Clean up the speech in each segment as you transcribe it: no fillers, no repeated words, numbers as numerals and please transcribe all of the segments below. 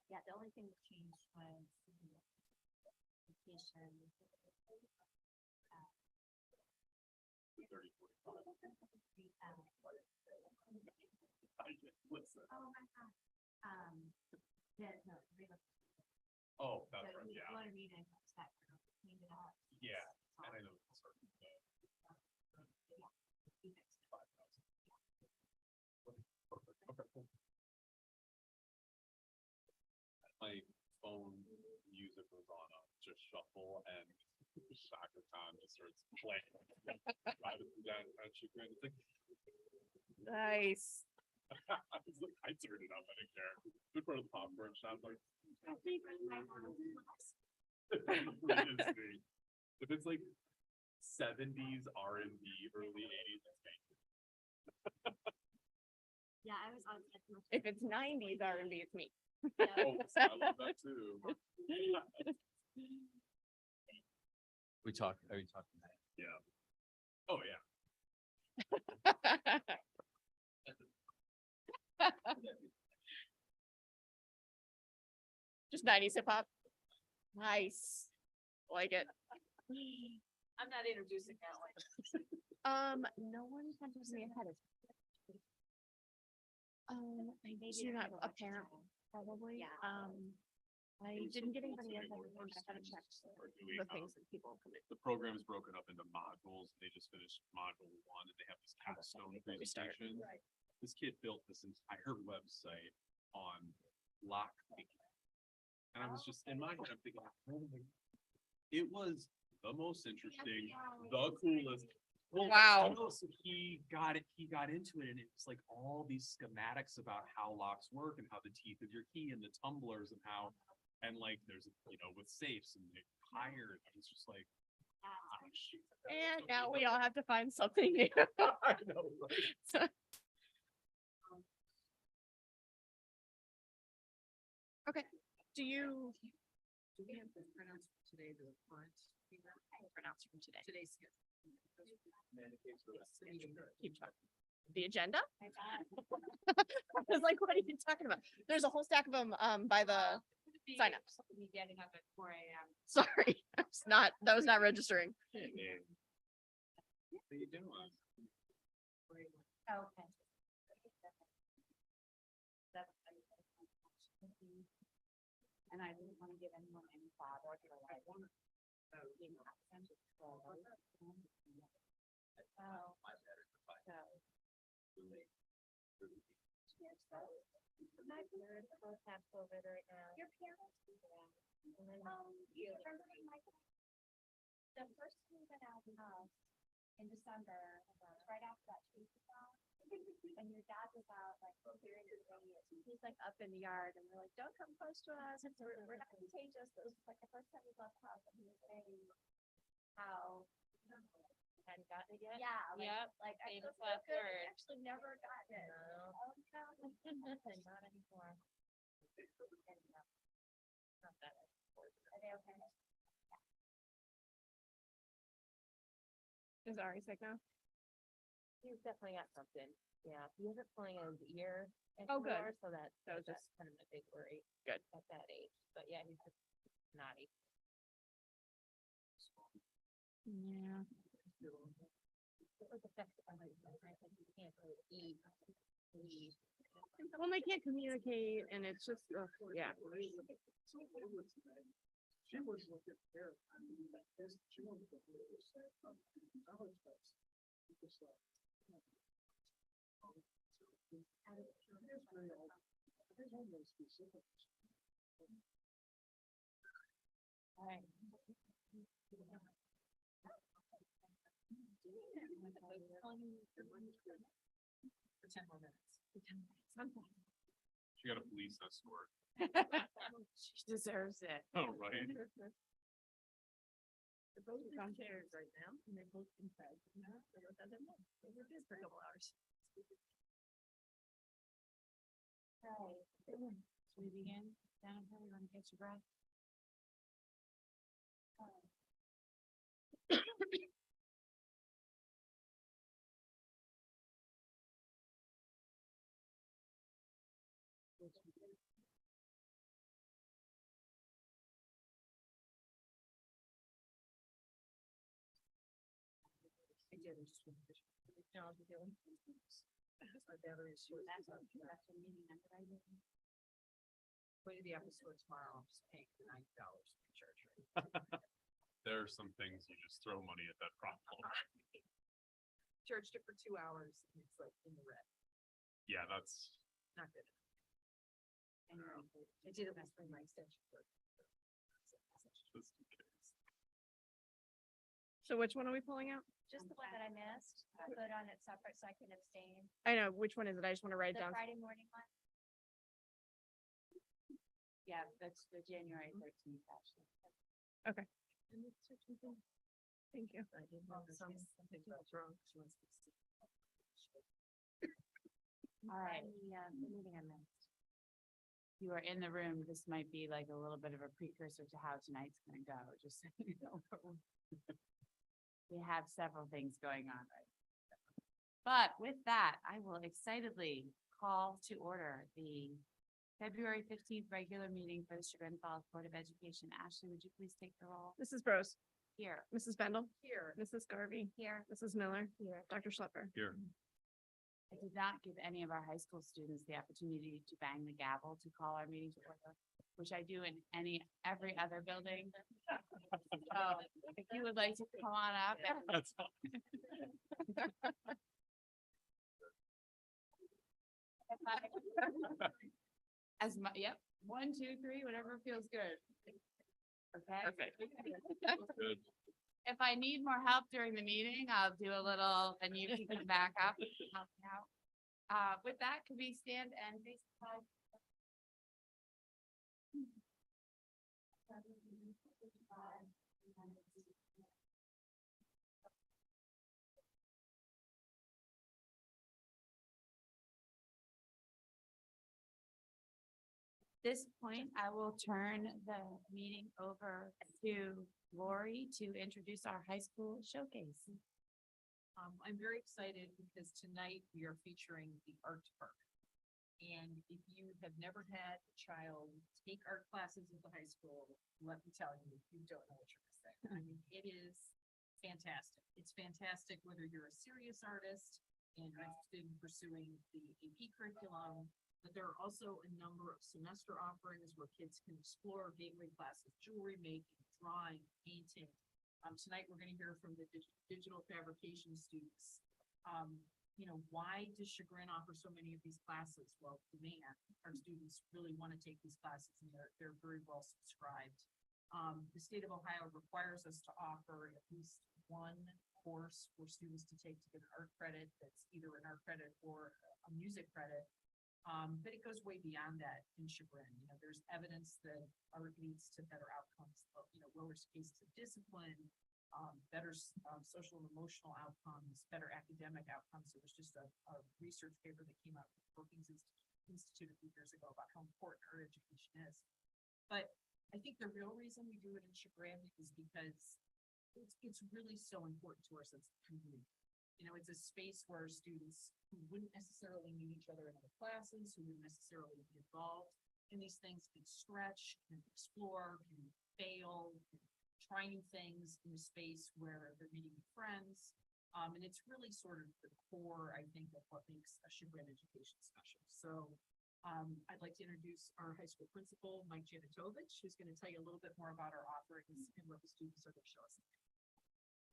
Yeah, the only thing that changed was vacation. 30, 45. What's that? Oh my god. No, Oh, that's so right. Yeah. wanted me to that clean it up. Yeah. And I know it's sort of, He fixed it. 5,000. Perfect. Okay, cool. My phone music was on just shuffle and Shaka Khan just starts playing. It's like, Nice. I was like, I turned it up, I didn't care. Good for the popcorn shop, like if it's like 70s R&B, early 80s, it's me. Yeah, I was on. If it's 90s R&B, it's me. Oh, I love that too. Are you talking? Yeah. Oh yeah. Just 90s hip hop. Nice. Like it. I'm not introducing that one. No one punches me ahead of. You're not a parent, probably. Yeah. I didn't get anybody else. I haven't checked the things that people come in. The program is broken up into modules. They just finished module 1 and they have this capstone presentation. This kid built this entire website on lock picking. And I was just in my head, I'm thinking, oh my, it was the most interesting, the coolest. Well, Wow. So he got into it, and it was like all these schematics about how locks work and how the teeth of your key and the tumblers and how, and like there's, with safes and the tires. I was just like, ah, shit. And now we all have to find something new. I know, right? Okay. Do we have the pronouns for today, the current pronounce from today? today's? Keep talking. The agenda? I was like, what are you talking about? There's a whole stack of them by the signups. Me getting up at 4 a.m. Sorry, that was not registering. Hey, man. What are you doing? Okay. And I didn't want to give anyone any thought or to like, my parents both have COVID right now. Your parents? Yeah. And then you remember the first time we went out of the house in December, right after that tree fell, and your dad was out like clearing the radius. He's like up in the yard, and we're like, "Don't come close to us. We're not contagious." It was like the first time we left the house, and he was saying how Hadn't gotten it yet? yeah, Yep. like I Famous feel last good. word. I actually never gotten it. No. Oh no. Nothing, not anymore. Not that. Are they okay? Is Ari sick now? He's definitely got something. Yeah, he isn't pulling his ear Oh, good. anymore, so That was that's just- kind of a big worry. Good. At that age, but yeah, he's just naughty. Yeah. It was affected by my I think he can't really eat. Well, they can't communicate, and it's just, yeah. She was looking there. She wanted to. All right. For 10 more minutes. She got a police escort. She deserves it. Oh, right. They're both downstairs right now, and they're both inside. No, they were there for a couple hours. Right. Should we begin? Down here, we want to catch your breath. Yeah, there's just one fish. Technology dealing. My battery is short. Go to the Apple store tomorrow, I'm just paying $90 for charge rate. There are some things you just throw money at that problem. Charged it for 2 hours, and it's like in the red, Yeah, that's, not good. I did it last time, my extension cord. just in case. So which one are we pulling out? Just the one that I missed, I put on it separate so I can abstain. I know, which one is it? I just want to write it The down. Friday morning one. Yeah, that's the January 13th, actually. Thank you. I didn't know something was wrong. She wants to see. All right. The meeting I missed. You are in the room. This might be like a little bit of a precursor to how tonight's gonna go, just so you know. We have several things going on right now. But with that, I will excitedly call to order the February 15th regular meeting for the Chagrin Falls Board of Education. Ashley, would you please take the roll? Mrs. Bros, Here. Mrs. Bendel, Here, Mrs. Garvey, Here. Mrs. Miller, Dr. Schlepper. Here, I did not give any of our high school students the opportunity to bang the gavel to call our meeting to order, which I do in every other building. So if you would like to come on up. that's, As my, yep, 1, 2, 3, whatever feels good. Okay. Perfect. good. If I need more help during the meeting, I'll do a little, and you can come back up and help me out. With that, could we stand and face the flag? At this point, I will turn the meeting over to Lori to introduce our high school showcase. I'm very excited because tonight we are featuring the art department. And if you have never had a child take art classes at the high school, let me tell you, you don't know what you're missing. I mean, it is fantastic. It's fantastic whether you're a serious artist and you're interested in pursuing the AP curriculum, but there are also a number of semester offerings where kids can explore gateway classes, jewelry making, drawing, painting. Tonight, we're going to hear from the digital fabrication students. Why does Chagrin offer so many of these classes? Well, demand. Our students really want to take these classes and they're very well subscribed. The state of Ohio requires us to offer at least one course for students to take to get an art credit that's either an art credit or a music credit. But it goes way beyond that in Chagrin. There's evidence that art leads to better outcomes, lower cases of discipline, better social and emotional outcomes, better academic outcomes. There was just a research paper that came out from the Brookings Institute a few years ago about how important art education is. But I think the real reason we do it in Chagrin is because it's really so important to our sense of community. It's a space where students who wouldn't necessarily meet each other in other classes, who wouldn't necessarily be involved in these things, can stretch, can explore, can fail, can try new things in a space where they're meeting with friends. And it's really sort of the core, I think, of what makes a Chagrin education special. So I'd like to introduce our high school principal, Mike Janitovich, who's going to tell you a little bit more about our offerings and what the students are going to show us.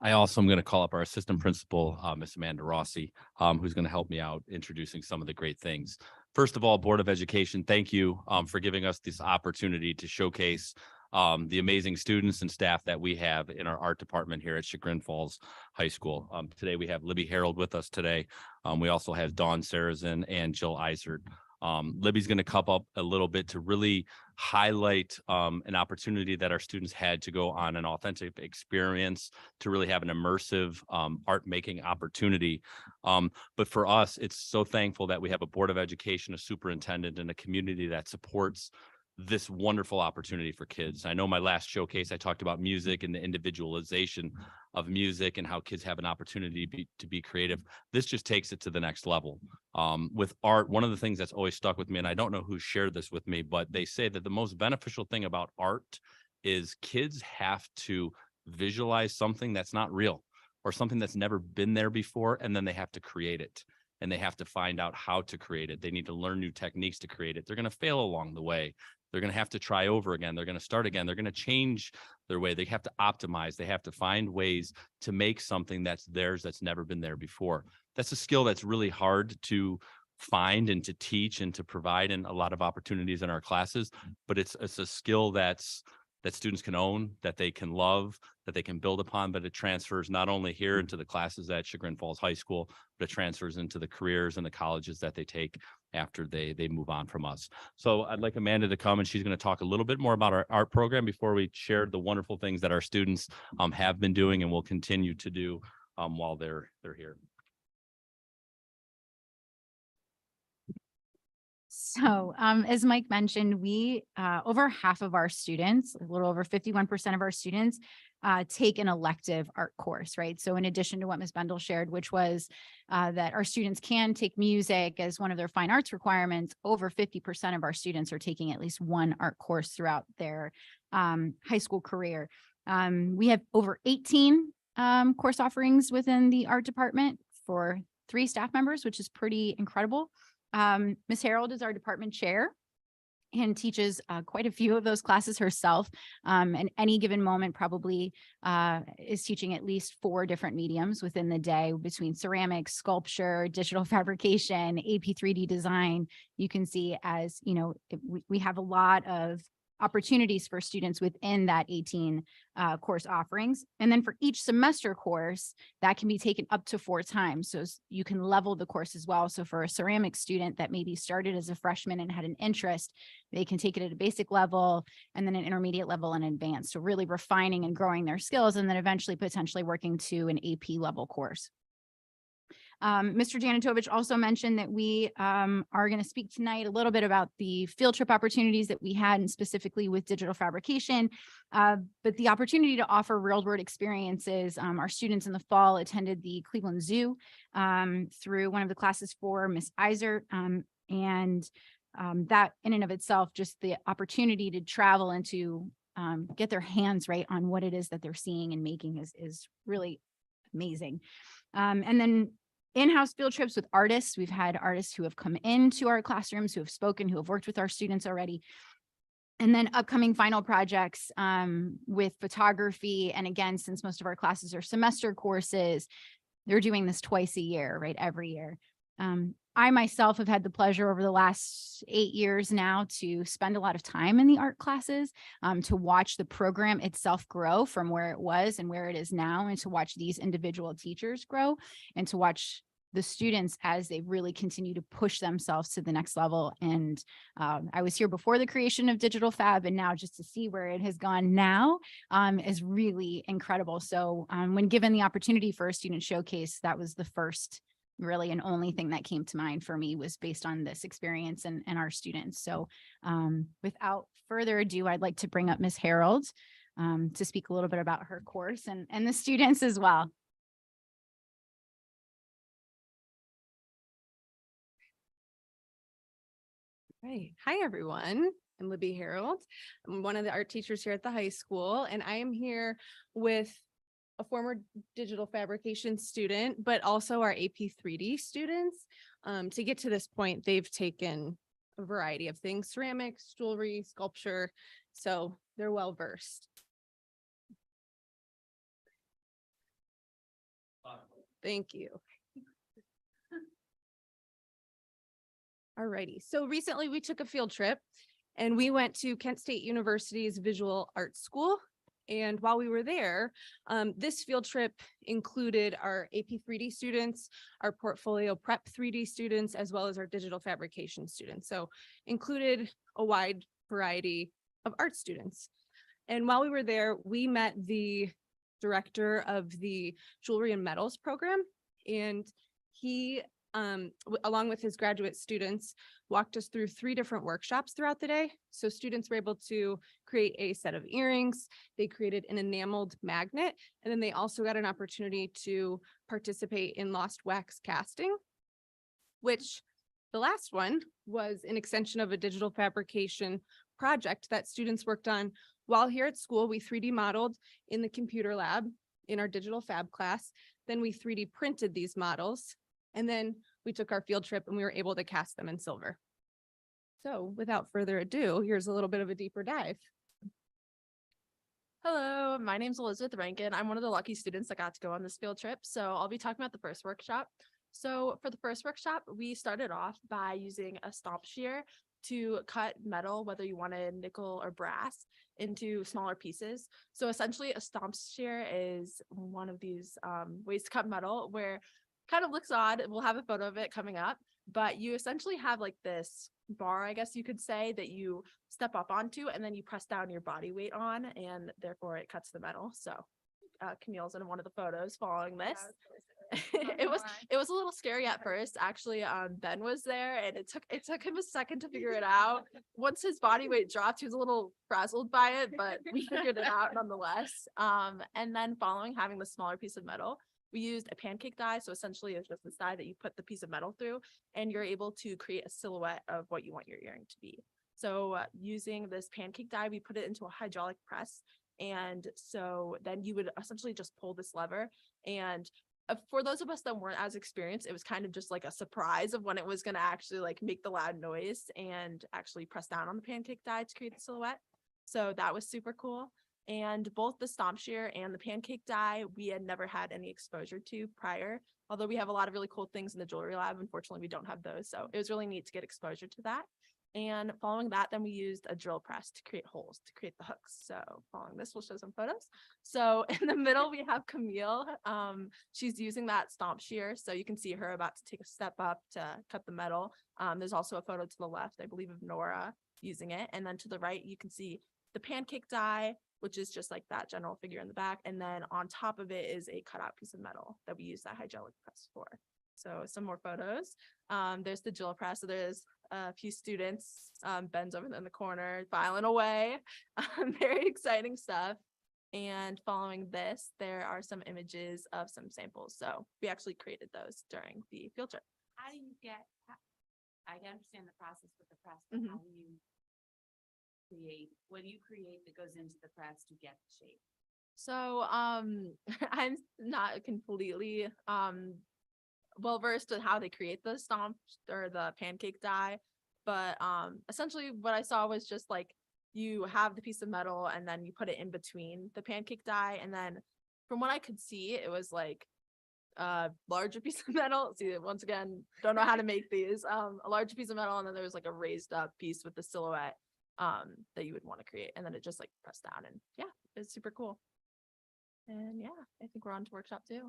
I also am going to call up our assistant principal, Miss Amanda Rossi, who's going to help me out introducing some of the great things. First of all, Board of Education, thank you for giving us this opportunity to showcase the amazing students and staff that we have in our art department here at Chagrin Falls High School. Today we have Libby Harold with us today. We also have Dawn Sarazin and Jill Eisert. Libby's going to come up a little bit to really highlight an opportunity that our students had to go on an authentic experience, to really have an immersive art making opportunity. But for us, it's so thankful that we have a Board of Education, a superintendent, and a community that supports this wonderful opportunity for kids. I know my last showcase, I talked about music and the individualization of music and how kids have an opportunity to be creative. This just takes it to the next level. With art, one of the things that's always stuck with me, and I don't know who shared this with me, but they say that the most beneficial thing about art is kids have to visualize something that's not real. or something that's never been there before, and then they have to create it. And they have to find out how to create it. They need to learn new techniques to create it. They're going to fail along the way. They're going to have to try over again. They're going to start again. They're going to change their way. They have to optimize. They have to find ways to make something that's theirs that's never been there before. That's a skill that's really hard to find and to teach and to provide in a lot of opportunities in our classes. But it's a skill that students can own, that they can love, that they can build upon, but it transfers not only here into the classes at Chagrin Falls High School, but it transfers into the careers and the colleges that they take after they move on from us. So I'd like Amanda to come, and she's going to talk a little bit more about our art program before we share the wonderful things that our students have been doing and will continue to do while they're here. So, as Mike mentioned, we, over half of our students, a little over 51% of our students, take an elective art course, right? So in addition to what Ms. Bendel shared, which was that our students can take music as one of their fine arts requirements, over 50% of our students are taking at least one art course throughout their high school career. We have over 18 course offerings within the art department for 3 staff members, which is pretty incredible. Ms. Harold is our department chair and teaches quite a few of those classes herself. And any given moment probably is teaching at least 4 different mediums within the day between ceramics, sculpture, digital fabrication, AP 3D design. You can see, as you know, we have a lot of opportunities for students within that 18 course offerings. And then for each semester course, that can be taken up to 4 times. So you can level the course as well. So for a ceramic student that maybe started as a freshman and had an interest, they can take it at a basic level and then an intermediate level and advanced. So really refining and growing their skills, and then eventually potentially working to an AP level course. Mr. Janitovich also mentioned that we are going to speak tonight a little bit about the field trip opportunities that we had, and specifically with digital fabrication, but the opportunity to offer real world experiences. Our students in the fall attended the Cleveland Zoo through one of the classes for Miss Iser, and that in and of itself, just the opportunity to travel and to get their hands right on what it is that they're seeing and making is really amazing. And then in-house field trips with artists. We've had artists who have come into our classrooms, who have spoken, who have worked with our students already. And then upcoming final projects with photography. And again, since most of our classes are semester courses, they're doing this twice a year, right? Every year. I myself have had the pleasure over the last 8 years now to spend a lot of time in the art classes, to watch the program itself grow from where it was and where it is now, and to watch these individual teachers grow, and to watch the students as they really continue to push themselves to the next level. And I was here before the creation of Digital Fab, and now just to see where it has gone now is really incredible. So when given the opportunity for a student showcase, that was the first really and only thing that came to mind for me, was based on this experience and our students. So without further ado, I'd like to bring up Ms. Harold to speak a little bit about her course and the students as well. Right. Hi, everyone. I'm Libby Harold. I'm one of the art teachers here at the high school, and I am here with a former digital fabrication student, but also our AP 3D students. To get to this point, they've taken a variety of things: ceramics, jewelry, sculpture. So they're well versed. Thank you. Alrighty, so recently we took a field trip and we went to Kent State University's Visual Arts School. And while we were there, this field trip included our AP 3D students, our portfolio prep 3D students, as well as our digital fabrication students. So included a wide variety of art students. And while we were there, we met the director of the jewelry and metals program, and he along with his graduate students, walked us through 3 different workshops throughout the day. So students were able to create a set of earrings, they created an enameled magnet, and then they also got an opportunity to participate in lost wax casting, which the last one was an extension of a digital fabrication project that students worked on while here at school. We 3D modeled in the computer lab in our digital fab class. then we 3D printed these models, and then we took our field trip and we were able to cast them in silver. So without further ado, here's a little bit of a deeper dive. Hello, my name's Elizabeth Rankin. I'm one of the lucky students that got to go on this field trip. So I'll be talking about the first workshop. So for the first workshop, we started off by using a stomp shear to cut metal, whether you wanted nickel or brass, into smaller pieces. So essentially a stomp shear is one of these ways to cut metal where kind of looks odd. We'll have a photo of it coming up, but you essentially have like this bar, I guess you could say, that you step up onto and then you press down your body weight on, and therefore it cuts the metal. So Camille's in one of the photos following this. it was a little scary at first. Actually, Ben was there and it took him a second to figure it out. Once his body weight dropped, he was a little frazzled by it, but we figured it out nonetheless. And then following having the smaller piece of metal, we used a pancake die. So essentially it's just this die that you put the piece of metal through and you're able to create a silhouette of what you want your earring to be. So using this pancake die, we put it into a hydraulic press. And so then you would essentially just pull this lever. And for those of us that weren't as experienced, it was kind of just like a surprise of when it was going to actually like make the loud noise and actually press down on the pancake die to create the silhouette. So that was super cool. And both the stomp shear and the pancake die, we had never had any exposure to prior. Although we have a lot of really cool things in the jewelry lab, unfortunately, we don't have those. So it was really neat to get exposure to that. And following that, then we used a drill press to create holes, to create the hooks. So following this, we'll show some photos. So in the middle, we have Camille. She's using that stomp shear. So you can see her about to take a step up to cut the metal. There's also a photo to the left, I believe, of Nora using it. And then to the right, you can see the pancake die, which is just like that general figure in the back. And then on top of it is a cutout piece of metal that we use that hydraulic press for. So some more photos. There's the drill press. So there's a few students. Ben's over in the corner filing away. Very exciting stuff. And following this, there are some images of some samples. So we actually created those during the field trip. How do you get, I can understand the process with the press, but how do you create, what do you create that goes into the press to get the shape? So I'm not completely well versed in how they create the stomp or the pancake die, but essentially what I saw was just like you have the piece of metal and then you put it in between the pancake die, and then from what I could see, it was like a larger piece of metal. See, once again, don't know how to make these. A larger piece of metal, and then there was like a raised up piece with the silhouette that you would want to create, and then it just like pressed down, and yeah, it's super cool. And yeah, I think we're on to workshop 2.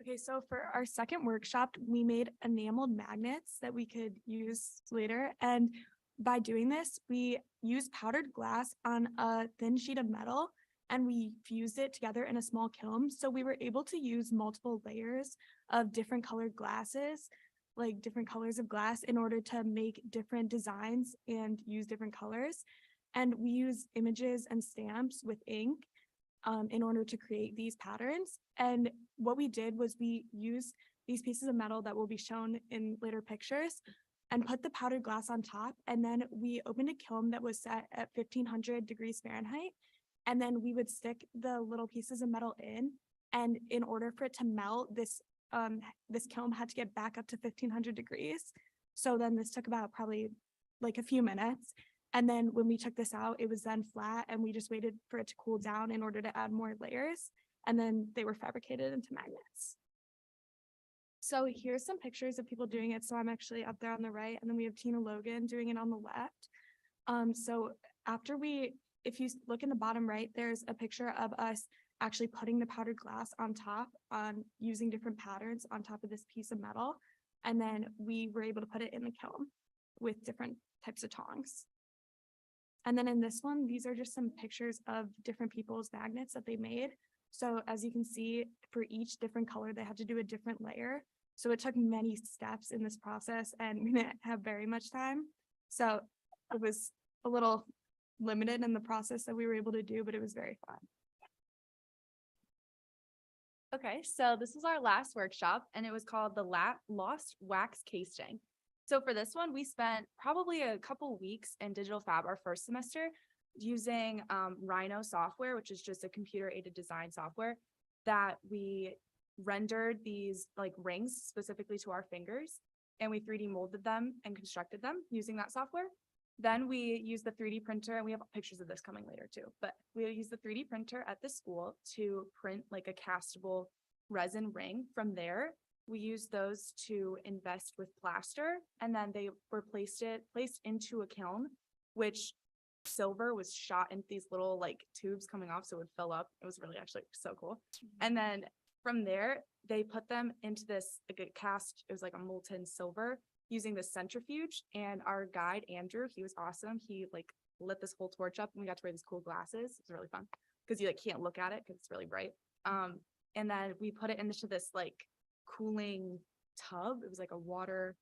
Okay, so for our second workshop, we made enameled magnets that we could use later. And by doing this, we used powdered glass on a thin sheet of metal and we fused it together in a small kiln. So we were able to use multiple layers of different colored glasses, like different colors of glass, in order to make different designs and use different colors. And we use images and stamps with ink in order to create these patterns. And what we did was we used these pieces of metal that will be shown in later pictures and put the powdered glass on top. And then we opened a kiln that was set at 1500 degrees Fahrenheit. And then we would stick the little pieces of metal in. And in order for it to melt, this kiln had to get back up to 1500 degrees. So then this took about probably like a few minutes. And then when we took this out, it was then flat and we just waited for it to cool down in order to add more layers. And then they were fabricated into magnets. So here's some pictures of people doing it. So I'm actually up there on the right, and then we have Tina Logan doing it on the left. So after if you look in the bottom right, there's a picture of us actually putting the powdered glass on top, using different patterns on top of this piece of metal. And then we were able to put it in the kiln with different types of tongs. And then in this one, these are just some pictures of different people's magnets that they made. So as you can see, for each different color, they had to do a different layer. So it took many steps in this process and we didn't have very much time. So it was a little limited in the process that we were able to do, but it was very fun. Okay, so this is our last workshop and it was called the Lost Wax Casting. So for this one, we spent probably a couple weeks in Digital Fab our first semester using Rhino software, which is just a computer aided design software that we rendered these like rings specifically to our fingers, and we 3D molded them and constructed them using that software. Then we used the 3D printer, and we have pictures of this coming later too, but we used the 3D printer at the school to print like a castable resin ring. From there, we used those to invest with plaster, and then they were placed into a kiln, which silver was shot into these little like tubes coming off, so it would fill up. It was really actually so cool. And then from there, they put them into this like a cast, it was like a molten silver using the centrifuge. And our guide, Andrew, he was awesome. He like lit this whole torch up, and we got to wear these cool glasses. It was really fun because you like can't look at it because it's really bright. And then we put it into this like cooling tub. It was like a water,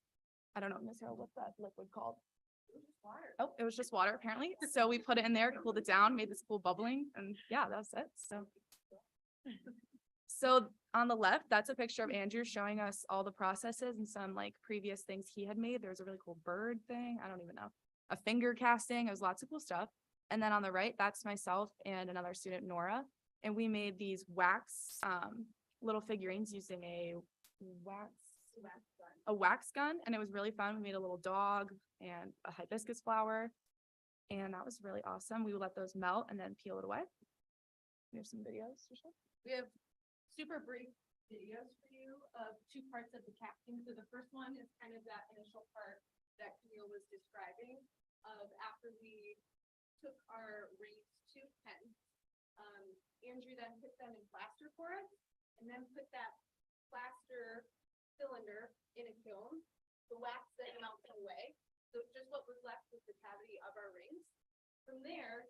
I don't know, Miss Harold, what's that liquid called? Oh, it was just water apparently. So we put it in there, cooled it down, made this cool bubbling, and yeah, that's it. So on the left, that's a picture of Andrew showing us all the processes and some like previous things he had made. There was a really cool bird thing. I don't even know. A finger casting. It was lots of cool stuff. And then on the right, that's myself and another student, Nora. And we made these wax little figurines using a wax gun. And it was really fun. We made a little dog and a hibiscus flower. And that was really awesome. We would let those melt and then peel it away. We have some videos to show. We have super brief videos for you of two parts of the casting. So the first one is kind of that initial part that Camille was describing of after we took our rings to pen. Andrew then put them in plaster for us and then put that plaster cylinder in a kiln. The wax then melted away. So just what was left was the cavity of our rings. From there,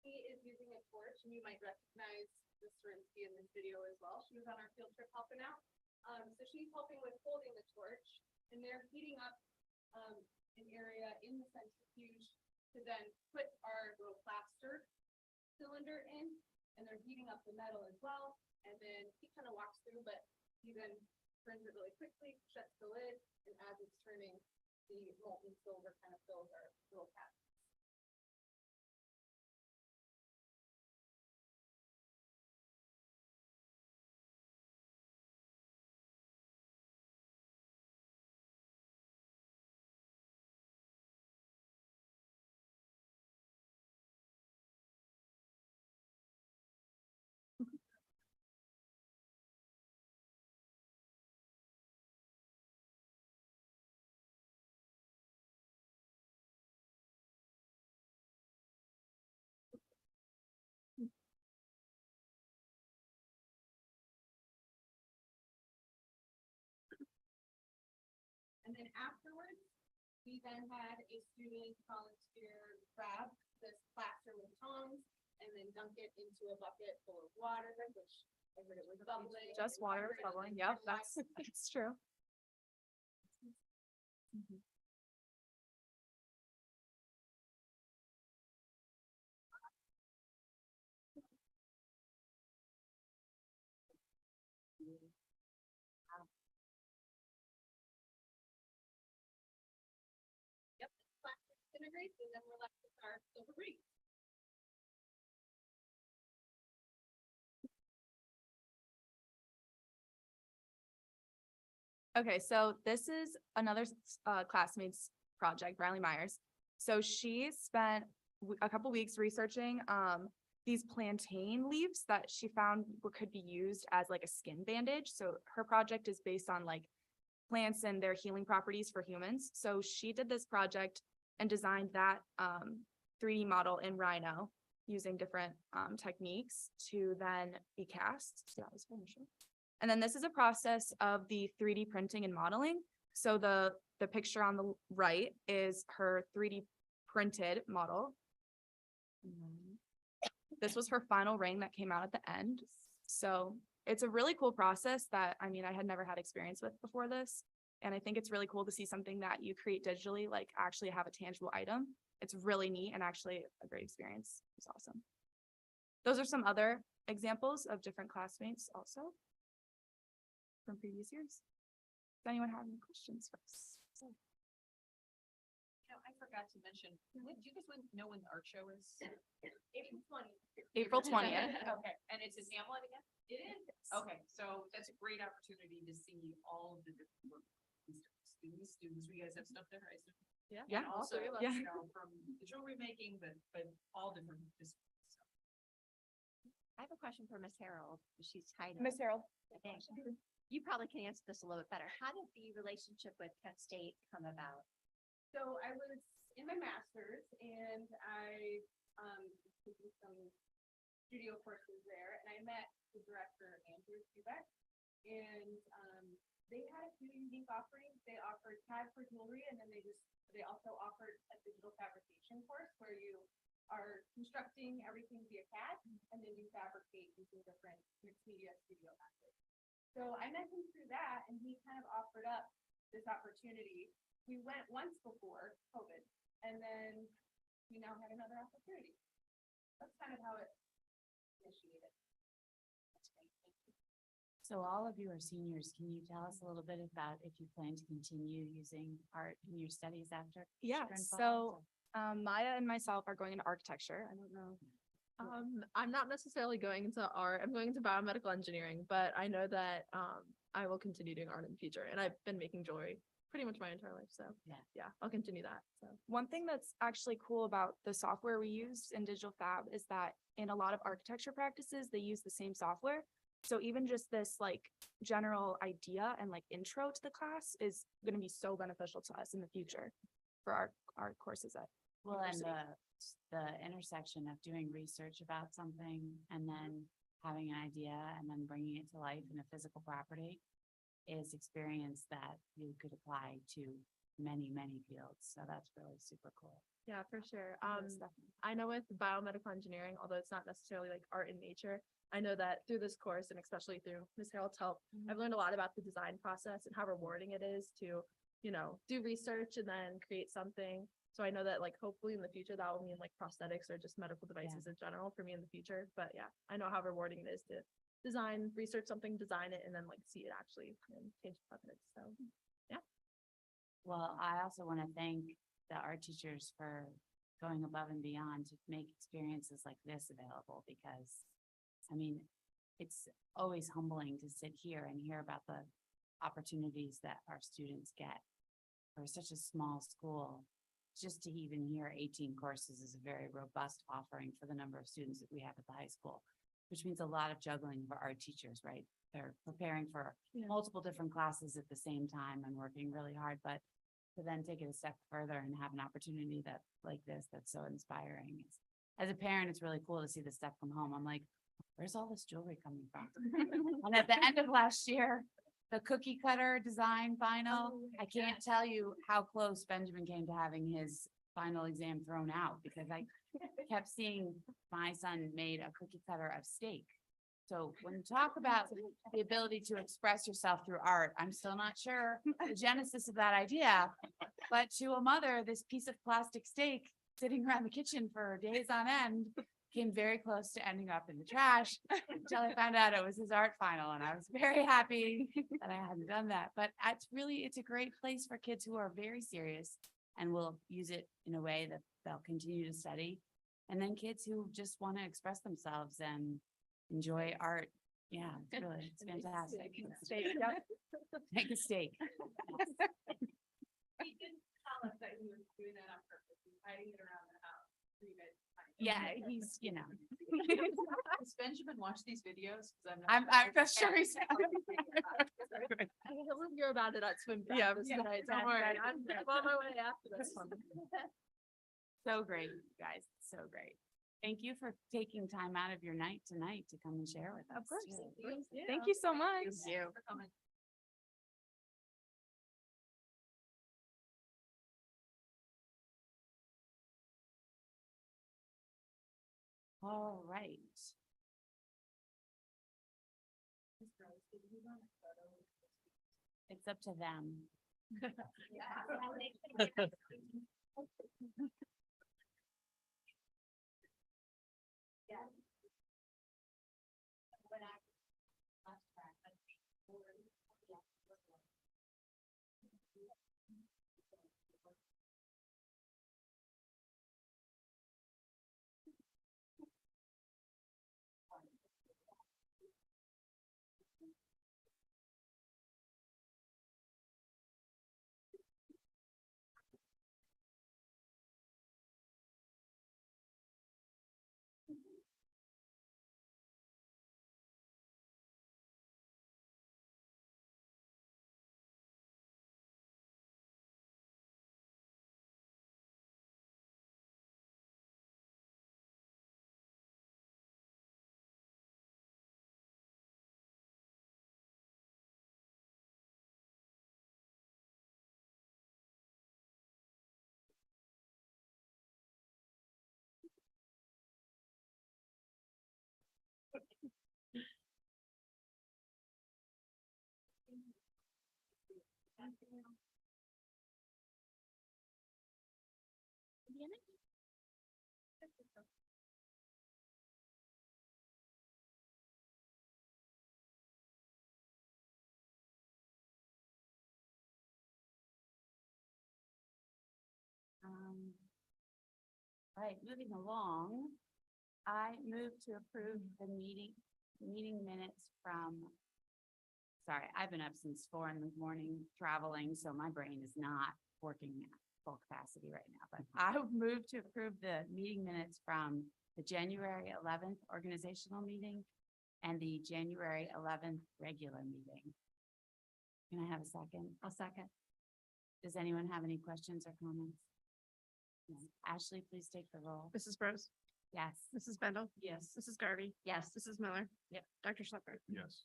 he is using a torch, and you might recognize Ms. Sarinsky in this video as well. She was on our field trip helping out. So she's helping with holding the torch, and they're heating up an area in the centrifuge to then put our little plaster cylinder in, and they're heating up the metal as well. And then he kind of walks through, but he then turns it really quickly, shuts the lid, and as it's turning, the molten silver kind of fills our little cap. And then afterwards, we then had a student volunteer grab this plaster with tongs and then dunk it into a bucket full of water, which I heard it was bubbling. Just water bubbling. Yep, that's true. Plastic disintegrates, and then we're left with our silver ring. Okay, so this is another classmate's project, Riley Myers. So she spent a couple weeks researching these plantain leaves that she found could be used as like a skin bandage. So her project is based on like plants and their healing properties for humans. So she did this project and designed that 3D model in Rhino using different techniques to then be cast. So that was finished. And then this is a process of the 3D printing and modeling. So the picture on the right is her 3D printed model. This was her final ring that came out at the end. So it's a really cool process that, I mean, I had never had experience with before this. And I think it's really cool to see something that you create digitally, like actually have a tangible item. It's really neat and actually a great experience. It's awesome. Those are some other examples of different classmates also from previous years. Does anyone have any questions for us? I forgot to mention, when, do you guys know when the art show is? April 20th. April 20th. Okay, and it's in Hamlet again? It is. Okay, so that's a great opportunity to see all of the different work. Students, we guys have stuff there, right? Yeah. And all also, three of us. you know, from the jewelry making, but all different disciplines. So. I have a question for Miss Harold. She's hiding. Miss Harold. Thanks. You probably can answer this a little bit better. How did the relationship with Kent State come about? So I was in my master's and I taking some studio courses there and I met the director, Andrew Kubek, and they had a few unique offerings. They offered CAD for jewelry and then they also offered a digital fabrication course where you are constructing everything via CAD and then you fabricate using different mixed media studio methods. So I met him through that and he kind of offered up this opportunity. We went once before COVID and then we now had another opportunity. That's kind of how it initiated. That's great. Thank you. So all of you are seniors. Can you tell us a little bit about if you plan to continue using art in your studies after? Yeah, Sharon so Falls? Maya and myself are going into architecture. I don't know. I'm not necessarily going into art. I'm going into biomedical engineering, but I know that I will continue doing art in the future. And I've been making jewelry pretty much my entire life. So yeah, I'll continue that. So One thing that's actually cool about the software we use in Digital Fab is that in a lot of architecture practices, they use the same software. So even just this like general idea and like intro to the class is going to be so beneficial to us in the future for our courses at Well, and university. the intersection of doing research about something and then having an idea and then bringing it to life in a physical property is experience that you could apply to many, many fields. So that's really super cool. yeah, for sure. Yes, definitely. I know with biomedical engineering, although it's not necessarily like art in nature, I know that through this course and especially through Ms. Harold's help, I've learned a lot about the design process and how rewarding it is to, do research and then create something. So I know that like hopefully in the future that will mean like prosthetics or just medical devices in general for me in the future. But yeah, I know how rewarding it is to design, research something, design it, and then like see it actually change the methods. So yeah. Well, I also want to thank the art teachers for going above and beyond to make experiences like this available because, I mean, it's always humbling to sit here and hear about the opportunities that our students get for such a small school. Just to even hear 18 courses is a very robust offering for the number of students that we have at the high school, which means a lot of juggling for our teachers, right? They're preparing for multiple different classes at the same time and working really hard, but to then take it a step further and have an opportunity that like this, that's so inspiring. As a parent, it's really cool to see this stuff come home. I'm like, where's all this jewelry coming from? And at the end of last year, the cookie cutter design final, I can't tell you how close Benjamin came to having his final exam thrown out because I kept seeing my son made a cookie cutter of steak. So when you talk about the ability to express yourself through art, I'm still not sure the genesis of that idea, but to a mother, this piece of plastic steak sitting around the kitchen for days on end came very close to ending up in the trash until I found out it was his art final. And I was very happy that I hadn't done that. But it's a great place for kids who are very serious and will use it in a way that they'll continue to study. And then kids who just want to express themselves and enjoy art. Yeah, it's fantastic. Steak, yep. Make a steak. He didn't tell us that he was doing that on purpose. He was hiding it around the house. So you guys find it. Yeah, he's, Does Benjamin watch these videos? 'Cause I'm sure he's. He'll hear about it at swim Yeah, practice yeah, tonight. that's Don't worry. right. I'm on my way after this one. So great, guys, so great. Thank you for taking time out of your night tonight to come and share with us. Of course. too. Thank you so much. Thank you for coming. All right. It's up to them. Right, moving along, I move to approve the meeting minutes from, sorry, I've been up since 4 in the morning traveling, so my brain is not working at full capacity right now, but I move to approve the meeting minutes from the January 11th organizational meeting and the January 11th regular meeting. Can I have a second? I'll second. Does anyone have any questions or comments? No. Ashley, please take the roll. Mrs. Bros, Yes. Mrs. Bendel, Yes. Mrs. Garvey, Yes. Mrs. Miller. Yep. Dr. Schlepper. Yes.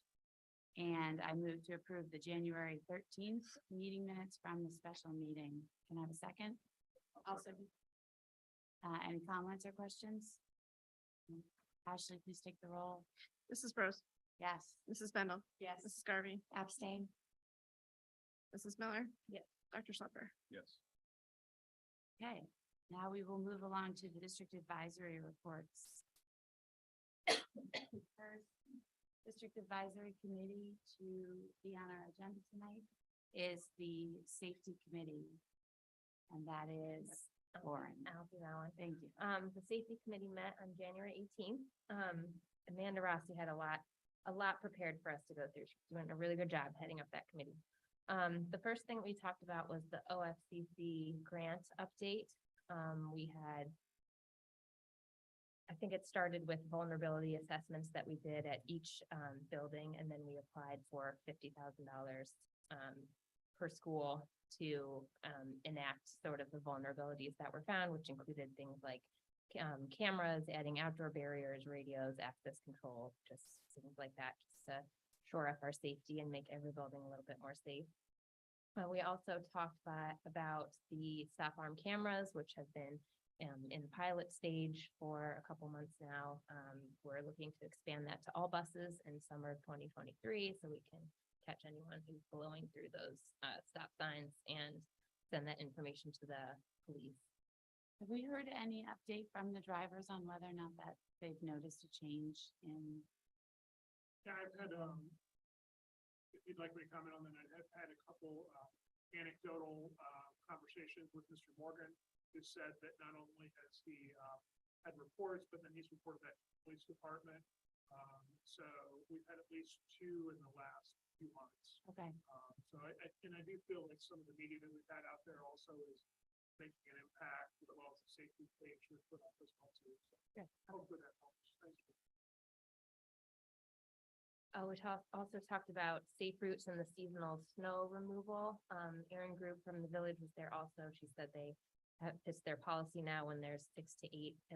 And I move to approve the January 13th meeting minutes from the special meeting. Can I have a second? Also. Any comments or questions? No. Ashley, please take the roll. Mrs. Bros, Yes. Mrs. Bendel, Yes. Mrs. Garvey, Abstain. Mrs. Miller. Yep. Dr. Schlepper. Yes. Okay, now we will move along to the district advisory reports. First, District Advisory Committee to be on our agenda tonight is the Safety Committee. And that is Lauren. I'll do that one. Thank you. The safety committee met on January 18th. Amanda Rossi had a lot prepared for us to go through. She's doing a really good job heading up that committee. The first thing we talked about was the OFCC grant update. We had, I think it started with vulnerability assessments that we did at each building, and then we applied for $50,000 per school to enact sort of the vulnerabilities that were found, which included things like cameras, adding outdoor barriers, radios, access control, just things like that, just to shore up our safety and make every building a little bit more safe. We also talked about the stop arm cameras, which have been in the pilot stage for a couple months now. We're looking to expand that to all buses in summer of 2023, so we can catch anyone who's blowing through those stop signs and send that information to the police. Have we heard any update from the drivers on whether or not that they've noticed a change in? Yeah, I've had, if you'd like me to comment on that, I've had a couple anecdotal conversations with Mr. Morgan, who said that not only has he had reports, but then he's reported that to the police department. So we've had at least 2 in the last few months. Okay. So I do feel like some of the media that we've had out there also is making an impact, as well as the safety page we've put up as well too. So Good. hopefully that helps. Thank you. We also talked about safe routes and the seasonal snow removal. Erin Group from the village was there also. She said it's their policy now when there's at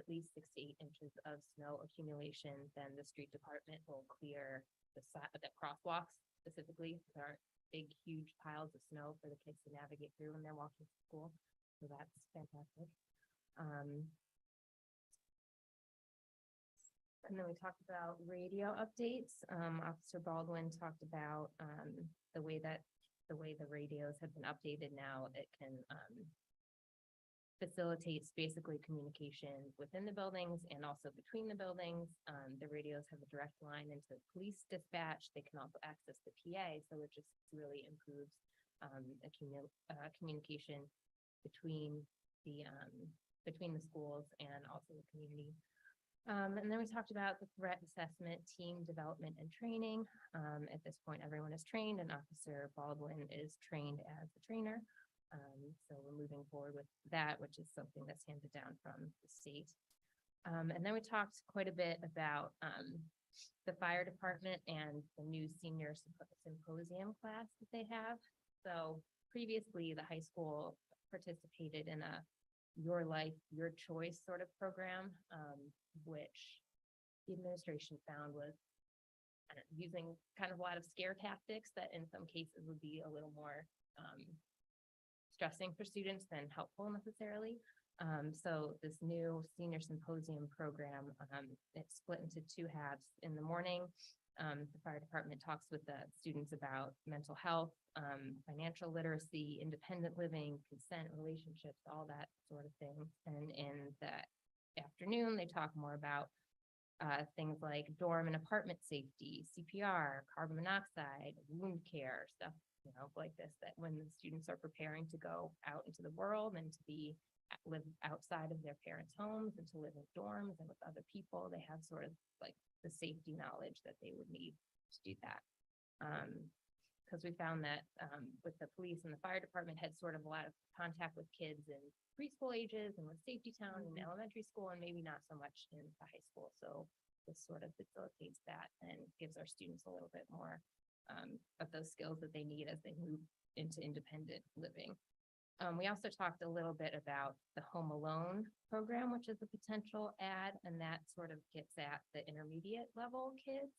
least 6 to 8 inches of snow accumulation, then the street department will clear the crosswalks specifically. There aren't big, huge piles of snow for the kids to navigate through when they're walking to school. So that's fantastic. And then we talked about radio updates. Officer Baldwin talked about the way the radios have been updated now. It can facilitates basically communication within the buildings and also between the buildings. The radios have a direct line into police dispatch. They can also access the PA, so it just really improves communication between the schools and also the community. And then we talked about the threat assessment, team development and training. At this point, everyone is trained and Officer Baldwin is trained as a trainer. So we're moving forward with that, which is something that's handed down from the state. And then we talked quite a bit about the fire department and the new senior symposium class that they have. So previously, the high school participated in a Your Life, Your Choice sort of program, which the administration found was using kind of a lot of scare tactics that in some cases would be a little more stressing for students than helpful necessarily. So this new senior symposium program, it's split into 2 halves. In the morning, the fire department talks with the students about mental health, financial literacy, independent living, consent, relationships, all that sort of thing. And in the afternoon, they talk more about things like dorm and apartment safety, CPR, carbon monoxide, wound care, stuff, like this, that when the students are preparing to go out into the world and to be live outside of their parents' homes and to live in dorms and with other people. They have sort of like the safety knowledge that they would need to do that. Because we found that with the police and the fire department had sort of a lot of contact with kids in preschool ages and with Safety Town and elementary school, and maybe not so much in the high school. So this sort of facilitates that and gives our students a little bit more of those skills that they need as they move into independent living. We also talked a little bit about the Home Alone program, which is a potential add, and that sort of gets at the intermediate level kids.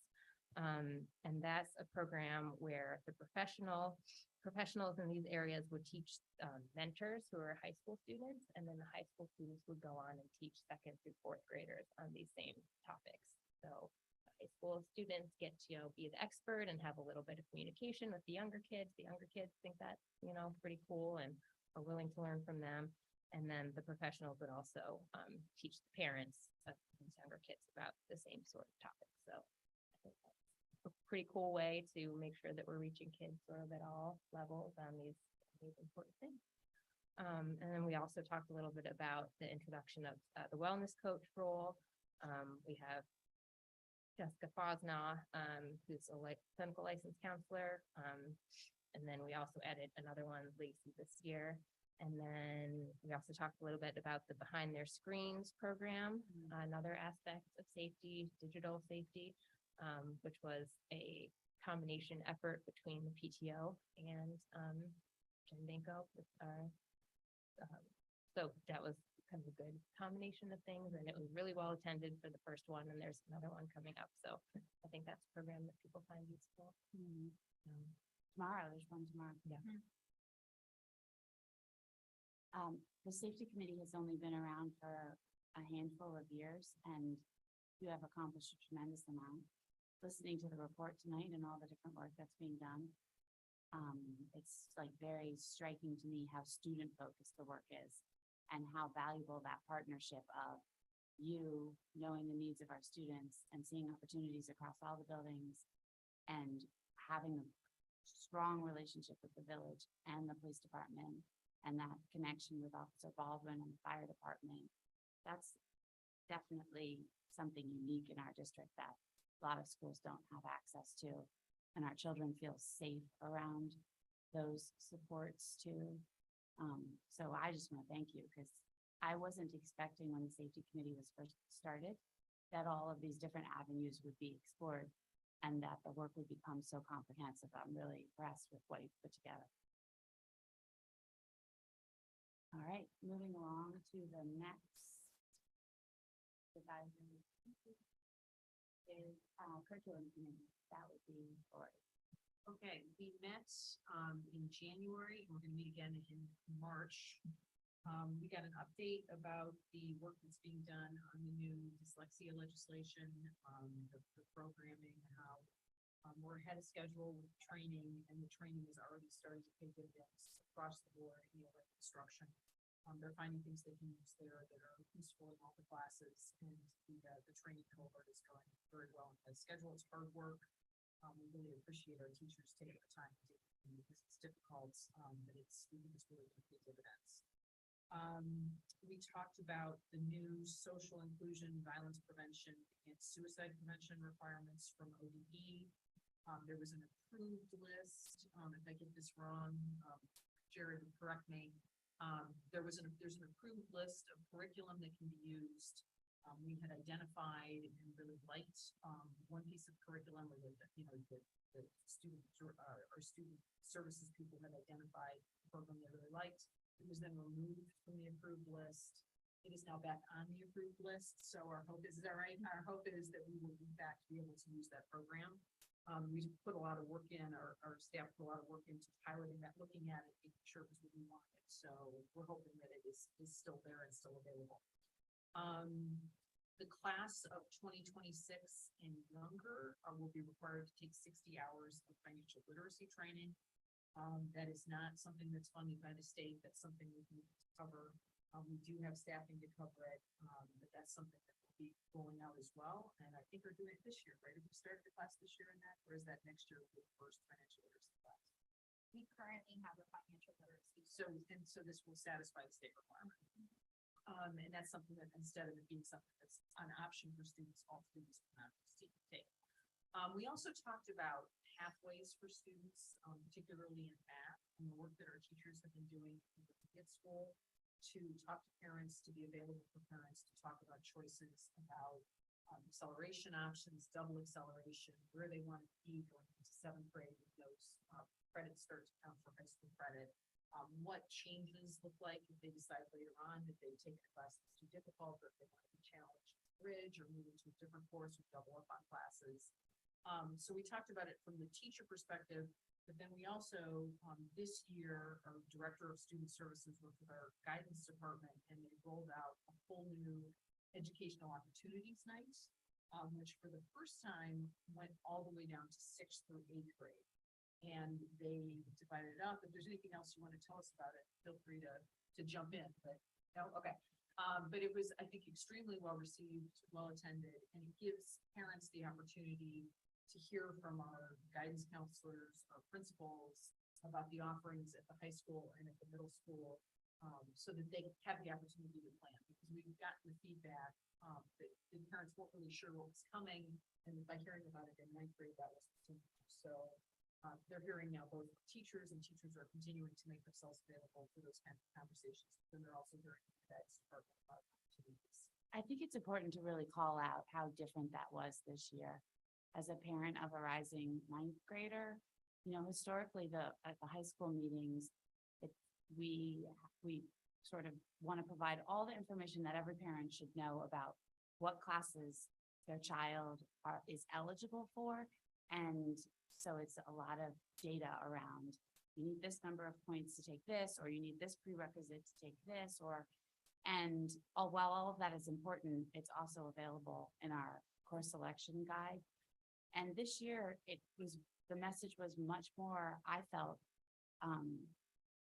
And that's a program where the professionals in these areas would teach mentors who are high school students, and then the high school students would go on and teach 2nd through 4th graders on these same topics. So high school students get to be the expert and have a little bit of communication with the younger kids. The younger kids think that's, pretty cool and are willing to learn from them. And then the professionals would also teach the parents of these younger kids about the same sort of topics. So I think that's a pretty cool way to make sure that we're reaching kids sort of at all levels on these important things. And then we also talked a little bit about the introduction of the wellness coach role. We have Jessica Fosnaw, who's a clinical licensed counselor. And then we also added another one, Lacey, this year. And then we also talked a little bit about the Behind Their Screens program, another aspect of safety, digital safety, which was a combination effort between the PTO and Jen Banko. So that was kind of a good combination of things, and it was really well attended for the first one, and there's another one coming up. So I think that's a program that people find useful. Tomorrow, there's one tomorrow. Yeah. The safety committee has only been around for a handful of years, and you have accomplished a tremendous amount. Listening to the report tonight and all the different work that's being done, it's like very striking to me how student focused the work is and how valuable that partnership of you knowing the needs of our students and seeing opportunities across all the buildings and having a strong relationship with the village and the police department and that connection with Officer Baldwin and the fire department. That's definitely something unique in our district that a lot of schools don't have access to. And our children feel safe around those supports too. So I just want to thank you because I wasn't expecting when the safety committee was first started that all of these different avenues would be explored and that the work would become so comprehensive. I'm really impressed with what you've put together. All right, moving along to the next advisory is curriculum committee. That would be Lori. Okay, we met in January, and we're gonna meet again in March. We got an update about the work that's being done on the new dyslexia legislation, the programming, how we're ahead of schedule with training, and the training is already starting to pay dividends across the board, like instruction. They're finding things they can use there that are useful in all the classes, and the training cohort is going very well. The schedule is hard work. We really appreciate our teachers taking the time to do it because it's difficult, but we think it's really going to pay dividends. We talked about the new social inclusion, violence prevention, and suicide prevention requirements from ODE. There was an approved list. If I get this wrong, Jared will correct me. There's an approved list of curriculum that can be used. We had identified and really liked one piece of curriculum where the student or student services people had identified a program they really liked. It was then removed from the approved list. It is now back on the approved list. So our hope is that right? Our hope is that we will in fact be able to use that program. We put a lot of work in, our staff put a lot of work into piloting that, looking at it, making sure it was what we wanted. So we're hoping that it is still there and still available. The class of 2026 and younger will be required to take 60 hours of financial literacy training. That is not something that's funded by the state. That's something we can cover. We do have staffing to cover it, but that's something that will be rolling out as well. And I think we're doing it this year, right? Have we started the class this year in that, or is that next year the first financial literacy class? We currently have a financial literacy. So this will satisfy the state requirement. And that's something that instead of it being something that's an option for students, all students can not take. We also talked about pathways for students, particularly in math, and the work that our teachers have been doing at school to talk to parents, to be available for parents, to talk about choices about acceleration options, double acceleration, where they want to be going into seventh grade with those credits start to count for high school credit. What changes look like if they decide later on that they take a class that's too difficult, or if they want to be challenged to bridge or move into a different course or double up on classes. So we talked about it from the teacher perspective, but then we also, this year, our director of student services worked with our guidance department, and they rolled out a whole new educational opportunities night, which for the first time went all the way down to 6th through 8th grade. And they divided it up. If there's anything else you want to tell us about it, feel free to jump in, but no, okay. But it was, I think, extremely well received, well attended, and it gives parents the opportunity to hear from our guidance counselors, our principals about the offerings at the high school and at the middle school, so that they have the opportunity to plan. Because we've gotten the feedback that the parents weren't really sure what was coming, and by hearing about it in 9th grade, that was so. They're hearing now both teachers, and teachers are continuing to make themselves available for those kinds of conversations. Then they're also hearing the guidance department about opportunities. I think it's important to really call out how different that was this year. As a parent of a rising 9th grader, you know, historically at the high school meetings, we sort of want to provide all the information that every parent should know about what classes their child is eligible for. And so it's a lot of data around, you need this number of points to take this, or you need this prerequisite to take this, while all of that is important, it's also available in our course selection guide. And this year the message was much more, I felt,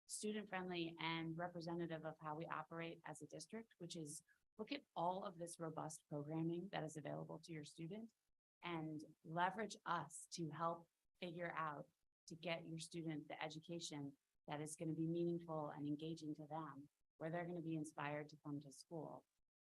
student friendly and representative of how we operate as a district, which is look at all of this robust programming that is available to your student and leverage us to help figure out to get your student the education that is going to be meaningful and engaging to them, where they're going to be inspired to come to school.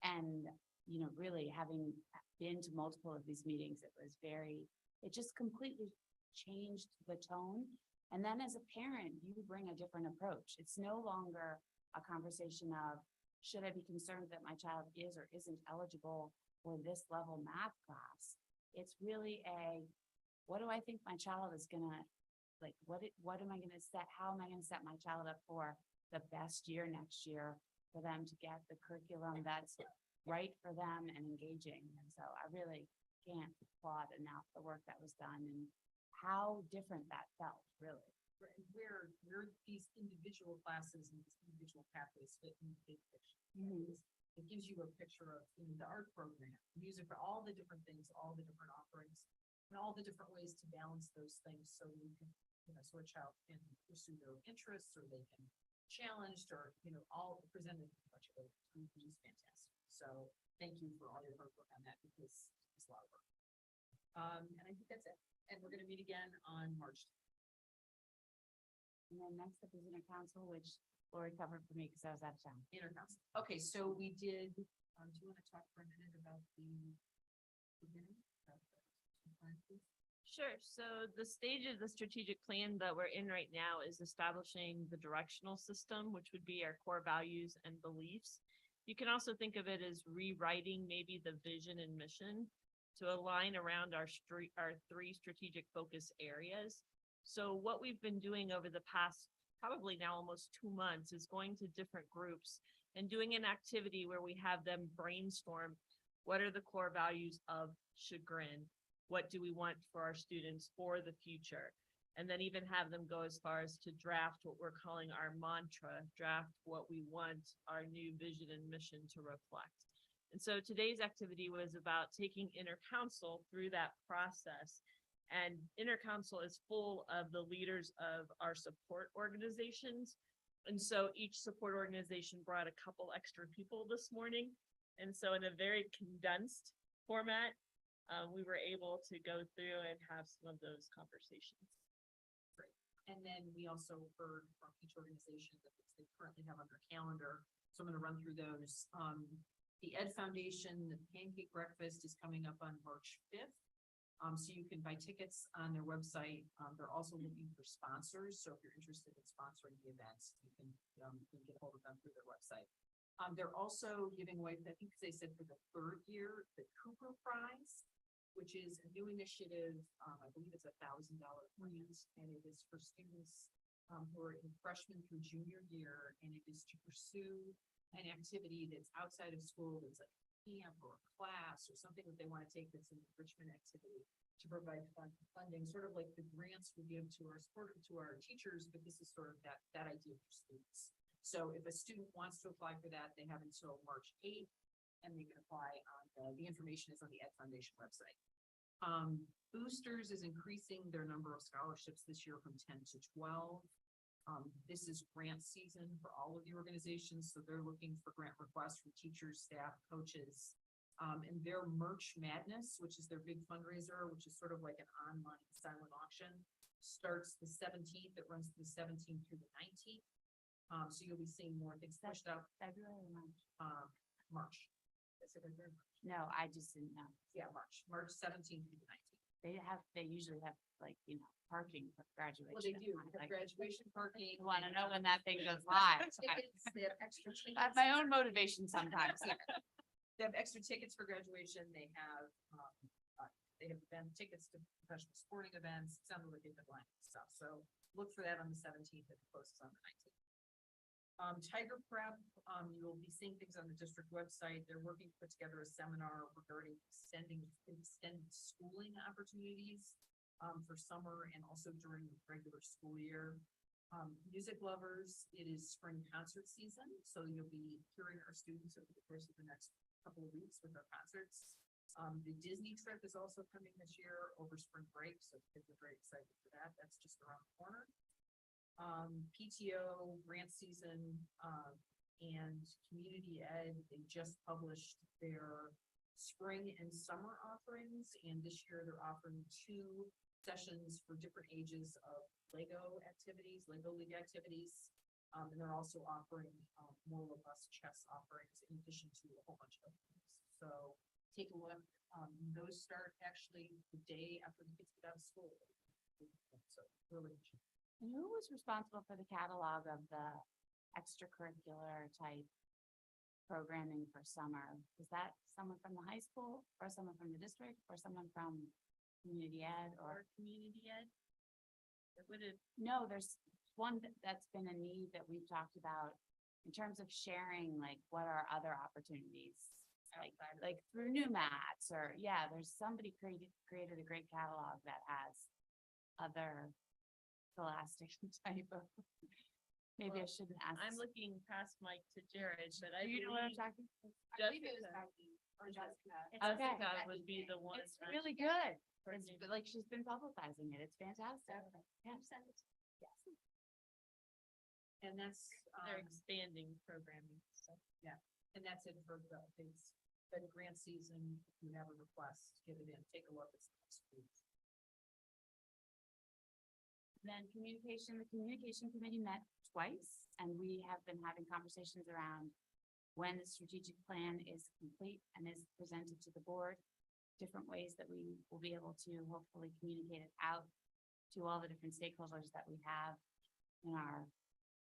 And, you know, really having been to multiple of these meetings, it just completely changed the tone. And then as a parent, you bring a different approach. It's no longer a conversation of, should I be concerned that my child is or isn't eligible for this level math class? It's really what do I think my child is gonna, like, what am I gonna set, how am I gonna set my child up for the best year next year for them to get the curriculum that's right for them and engaging. And so I really can't applaud enough the work that was done and how different that felt, really. Where these individual classes and these individual pathways fit in the big picture. It gives you a picture of, you know, the art program, music, for all the different things, all the different offerings, and all the different ways to balance those things so you can, you know, so a child can pursue their interests, or they can challenged, or, you know, all presented in a bunch of ways, which is fantastic. So thank you for all your hard work on that, because it's a lot of work. And I think that's it. And we're going to meet again on March 10th. And then next up is intercouncil, which Lori covered for me because I was out of town. Intercouncil. Okay, so we did, do you want to talk for a minute about the beginning? Sure. So the stage of the strategic plan that we're in right now is establishing the directional system, which would be our core values and beliefs. You can also think of it as rewriting maybe the vision and mission to align around our three strategic focus areas. So what we've been doing over the past, probably now almost 2 months, is going to different groups and doing an activity where we have them brainstorm, what are the core values of Chagrin? What do we want for our students for the future? And then even have them go as far as to draft what we're calling our mantra, draft what we want our new vision and mission to reflect. And so today's activity was about taking intercouncil through that process. And intercouncil is full of the leaders of our support organizations. And so each support organization brought a couple extra people this morning. And so in a very condensed format, we were able to go through and have some of those conversations. Great. And then we also heard from each organization that they currently have on their calendar So I'm gonna run through those. The Ed Foundation, the Pancake Breakfast is coming up on March 5th. So you can buy tickets on their website. They're also looking for sponsors. So if you're interested in sponsoring the events, you can get hold of them through their website. They're also giving away, I think they said for the 3rd year, the Cooper Prize, which is a new initiative. I believe it's $1,000 grant, and it is for students who are in freshman through junior year, and it is to pursue an activity that's outside of school, that's like camp or a class or something that they want to take that's an enrichment activity to provide funding, sort of like the grants we give to our teachers, but this is sort of that idea for students. So if a student wants to apply for that, they have until March 8th, and they can apply on the information is on the Ed Foundation website. Boosters is increasing their number of scholarships this year from 10 to 12. This is grant season for all of the organizations, so they're looking for grant requests from teachers, staff, coaches. And their Merch Madness, which is their big fundraiser, which is sort of like an online silent auction, starts the 17th. It runs the 17th through the 19th. So you'll be seeing more things pushed out. February or March? March. Is it February? No, I just didn't know. Yeah, March 17th through the 19th. They usually have like, parking for graduation. Well, they do. I They have like, graduation parking. want to know when that thing goes live. Tickets, they have extra tickets. I have my own motivation sometimes. They have extra tickets for graduation. They have event tickets to professional sporting events. It sounded like they've been lining stuff. So look for that on the 17th and it closes on the 19th. Tiger Prep, you'll be seeing things on the district website. They're working to put together a seminar regarding extended schooling opportunities for summer and also during the regular school year. Music lovers, it is spring concert season, so you'll be hearing our students over the course of the next couple of weeks with our concerts. The Disney trip is also coming this year over spring break, so kids are very excited for that. That's just around the corner. PTO, grant season, and community ed, they just published their spring and summer offerings, and this year they're offering 2 sessions for different ages of Lego League activities. And they're also offering more robust chess offerings in addition to a whole bunch of things. So take a look. Those start actually the day after the kids get out of school. So really. And who was responsible for the catalog of the extracurricular type programming for summer? Was that someone from the high school or someone from the district or someone from community ed or community ed? It would have. No, there's one that's been a need that we've talked about in terms of sharing, like what are other opportunities? Like through new mats or there's somebody created a great catalog that has other scholastic type of, maybe I shouldn't ask. I'm looking past Mike to Jared, but Do you know what I'm talking? Jessica would be the one. It's really good. Like she's been publicizing it. It's fantastic. Yeah. Yes. And that's, They're expanding programming, so. and that's it for the grant season. If you have a request, get it in, take a look. It's next week. Then the communication committee met twice, and we have been having conversations around when the strategic plan is complete and is presented to the board, different ways that we will be able to hopefully communicate it out to all the different stakeholders that we have in our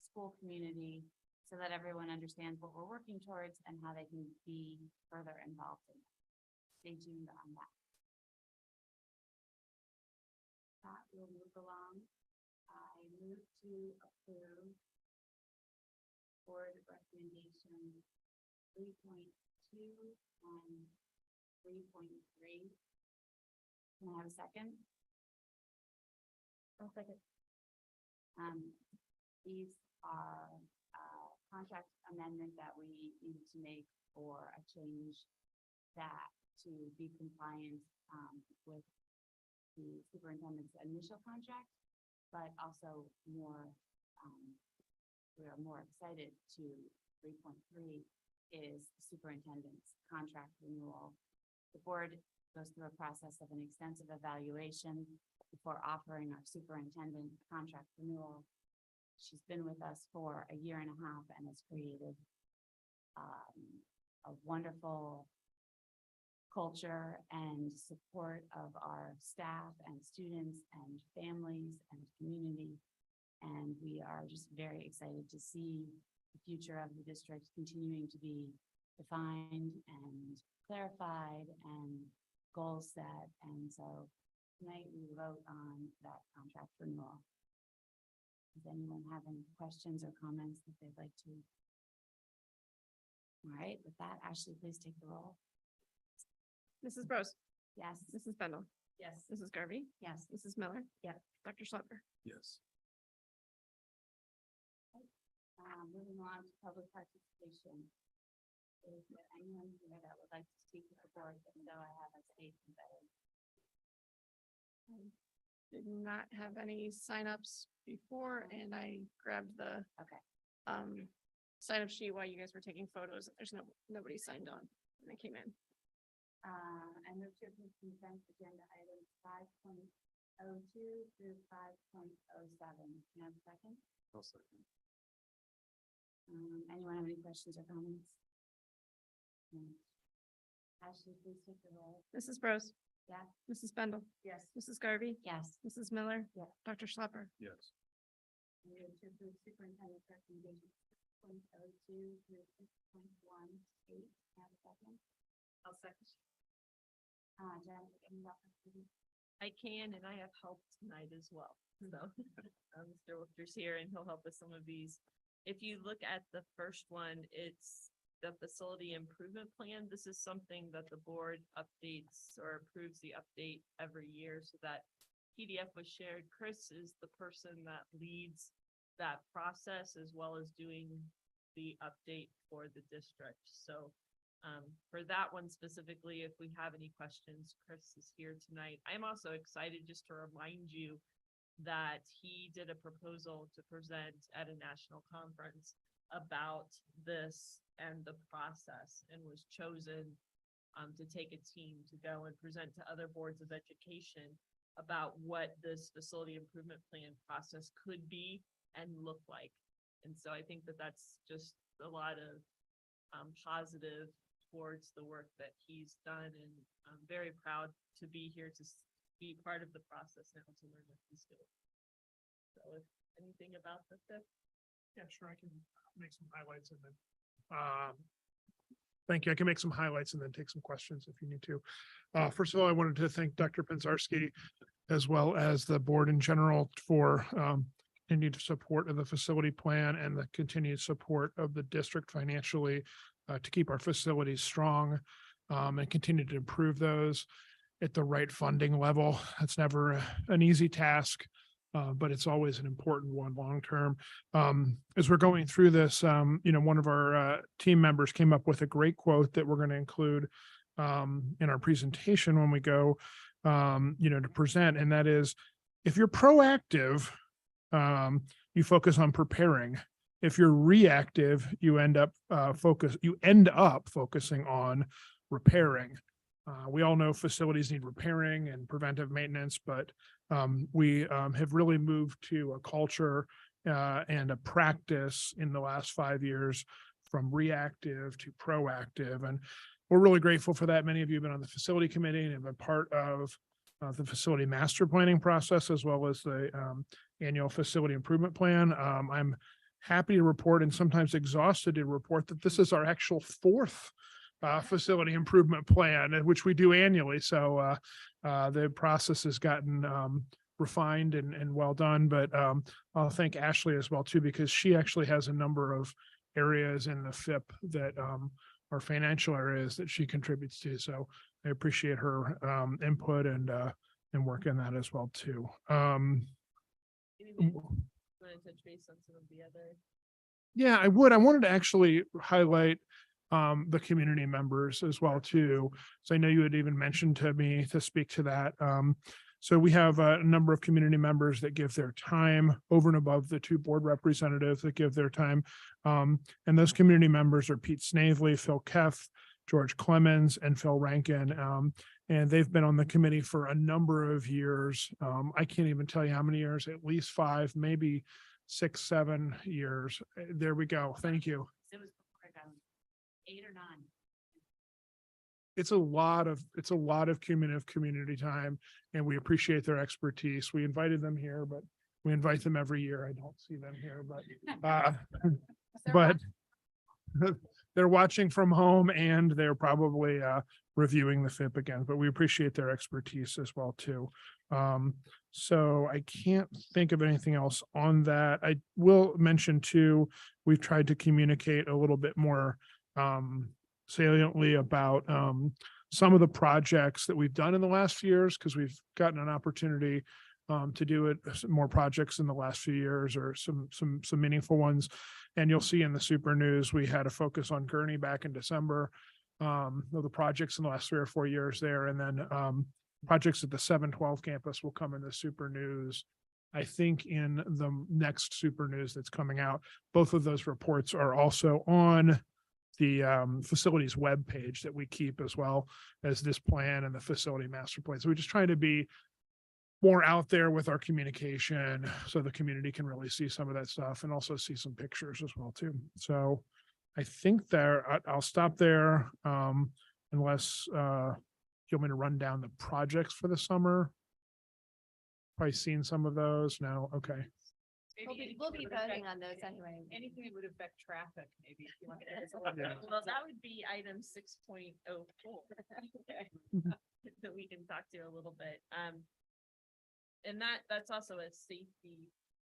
school community so that everyone understands what we're working towards and how they can be further involved in it. Stay tuned on that. That will move along. I move to approve board recommendation 3.2 and 3.3. Can I have a second? I'll second. These are contract amendment that we need to make for a change that to be compliant with the superintendent's initial contract, but also more, we are more excited to 3.3 is the superintendent's contract renewal. The board goes through a process of an extensive evaluation before offering our superintendent contract renewal. She's been with us for a year and a half and has created a wonderful culture and support of our staff and students and families and community. And we are just very excited to see the future of the district continuing to be defined and clarified and goal set. And so tonight we vote on that contract renewal. Does anyone have any questions or comments that they'd like to? All right, with that, Ashley, please take the roll. Mrs. Bros, Yes. Mrs. Bendel, Yes. Mrs. Garvey, Yes. Mrs. Miller. Yeah. Dr. Schlepper. Yes. Moving on to public participation. Is there anyone here that would like to speak to the board? If so, I have a space embedded. Did not have any signups before and I grabbed the Okay. sign up sheet while you guys were taking photos. There's nobody signed on when I came in. I move to approve consent agenda items 5.02 through 5.07. Can I have a second? I'll second. Anyone have any questions or comments? No. Ashley, please take the roll. Mrs. Bros, Yes. Mrs. Bendel, Yes. Mrs. Garvey, Yes. Mrs. Miller. Yeah. Dr. Schlepper. Yes. I move to approve superintendent's recommendation 6.02 through 6.18. Can I have a second? I'll second. Jen, can you walk us through? I can, and I have help tonight as well. So, Mr. Wilker's here and he'll help with some of these. If you look at the first one, it's the facility improvement plan. This is something that the board updates or approves the update every year, so that PDF was shared. Chris is the person that leads that process as well as doing the update for the district. So for that one specifically, if we have any questions, Chris is here tonight. I'm also excited just to remind you that he did a proposal to present at a national conference about this and the process, and was chosen to take a team to go and present to other boards of education about what this facility improvement plan process could be and look like. And so I think that that's just a lot of positive towards the work that he's done, and I'm very proud to be here to be part of the process now to learn what he's doing. So if anything about the fifth. Yeah, sure, I can make some highlights and then, thank you. I can make some highlights and then take some questions if you need to. First of all, I wanted to thank Dr. Penzarski as well as the board in general for continued support of the facility plan and the continued support of the district financially to keep our facilities strong and continue to improve those at the right funding level. It's never an easy task. But it's always an important one long-term. As we're going through this, one of our team members came up with a great quote that we're going to include in our presentation when we go, to present. And that is, if you're proactive, you focus on preparing. If you're reactive, you end up focusing on repairing. We all know facilities need repairing and preventive maintenance, but we have really moved to a culture and a practice in the last 5 years from reactive to proactive. And we're really grateful for that. Many of you have been on the facility committee and have been part of the facility master planning process, as well as the annual facility improvement plan. I'm happy to report, and sometimes exhausted to report, that this is our actual fourth facility improvement plan, which we do annually. So the process has gotten refined and well done, but I'll thank Ashley as well too, because she actually has a number of areas in the FIP that are financial areas that she contributes to. So I appreciate her input and work in that as well too. Anything, want to touch base on some of the other? Yeah, I would. I wanted to actually highlight the community members as well too. So I know you had even mentioned to me to speak to that. So we have a number of community members that give their time over and above the two board representatives that give their time. And those community members are Pete Snavely, Phil Keff, George Clemens, and Phil Rankin. And they've been on the committee for a number of years. I can't even tell you how many years, at least 5, maybe 6, 7 years. There we go. Thank you. It was before I got on. 8 or 9? It's a lot of cumulative community time, and we appreciate their expertise. We invited them here, but we invite them every year. I don't see them here, but they're watching from home and they're probably reviewing the FIP again, but we appreciate their expertise as well too. So I can't think of anything else on that. I will mention too, we've tried to communicate a little bit more saliently about some of the projects that we've done in the last few years, because we've gotten an opportunity to do it, some more projects in the last few years, or some meaningful ones. And you'll see in the Super News, we had a focus on Gurney back in December. The projects in the last 3 or 4 years there, and then projects at the 712 campus will come in the Super News. I think in the next Super News that's coming out. Both of those reports are also on the facilities webpage that we keep, as well as this plan and the facility master plan. So we're just trying to be more out there with our communication so the community can really see some of that stuff, and also see some pictures as well too. So I think I'll stop there unless you want me to run down the projects for the summer. Probably seen some of those now. Okay. We'll be voting on those anyway. Anything that would affect traffic, maybe. If you want to Yeah. Well, that would be item 6.04. That we can talk to a little bit. And that's also a safety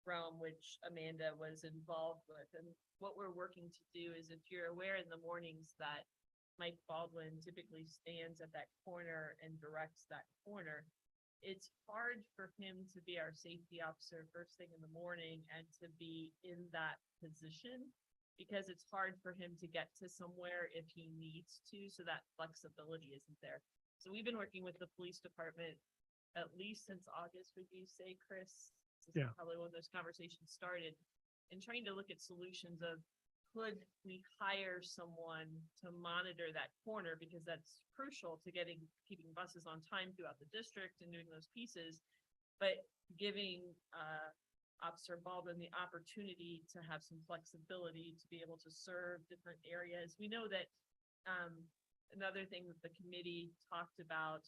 realm, which Amanda was involved with. And what we're working to do is, if you're aware in the mornings that Mike Baldwin typically stands at that corner and directs that corner, it's hard for him to be our safety officer first thing in the morning and to be in that position, because it's hard for him to get to somewhere if he needs to. So that flexibility isn't there. So we've been working with the police department at least since August, would you say, Chris? This is Yeah. Probably when those conversations started, and trying to look at solutions of, could we hire someone to monitor that corner, because that's crucial to keeping buses on time throughout the district and doing those pieces, but giving Officer Baldwin the opportunity to have some flexibility to be able to serve different areas. We know that another thing that the committee talked about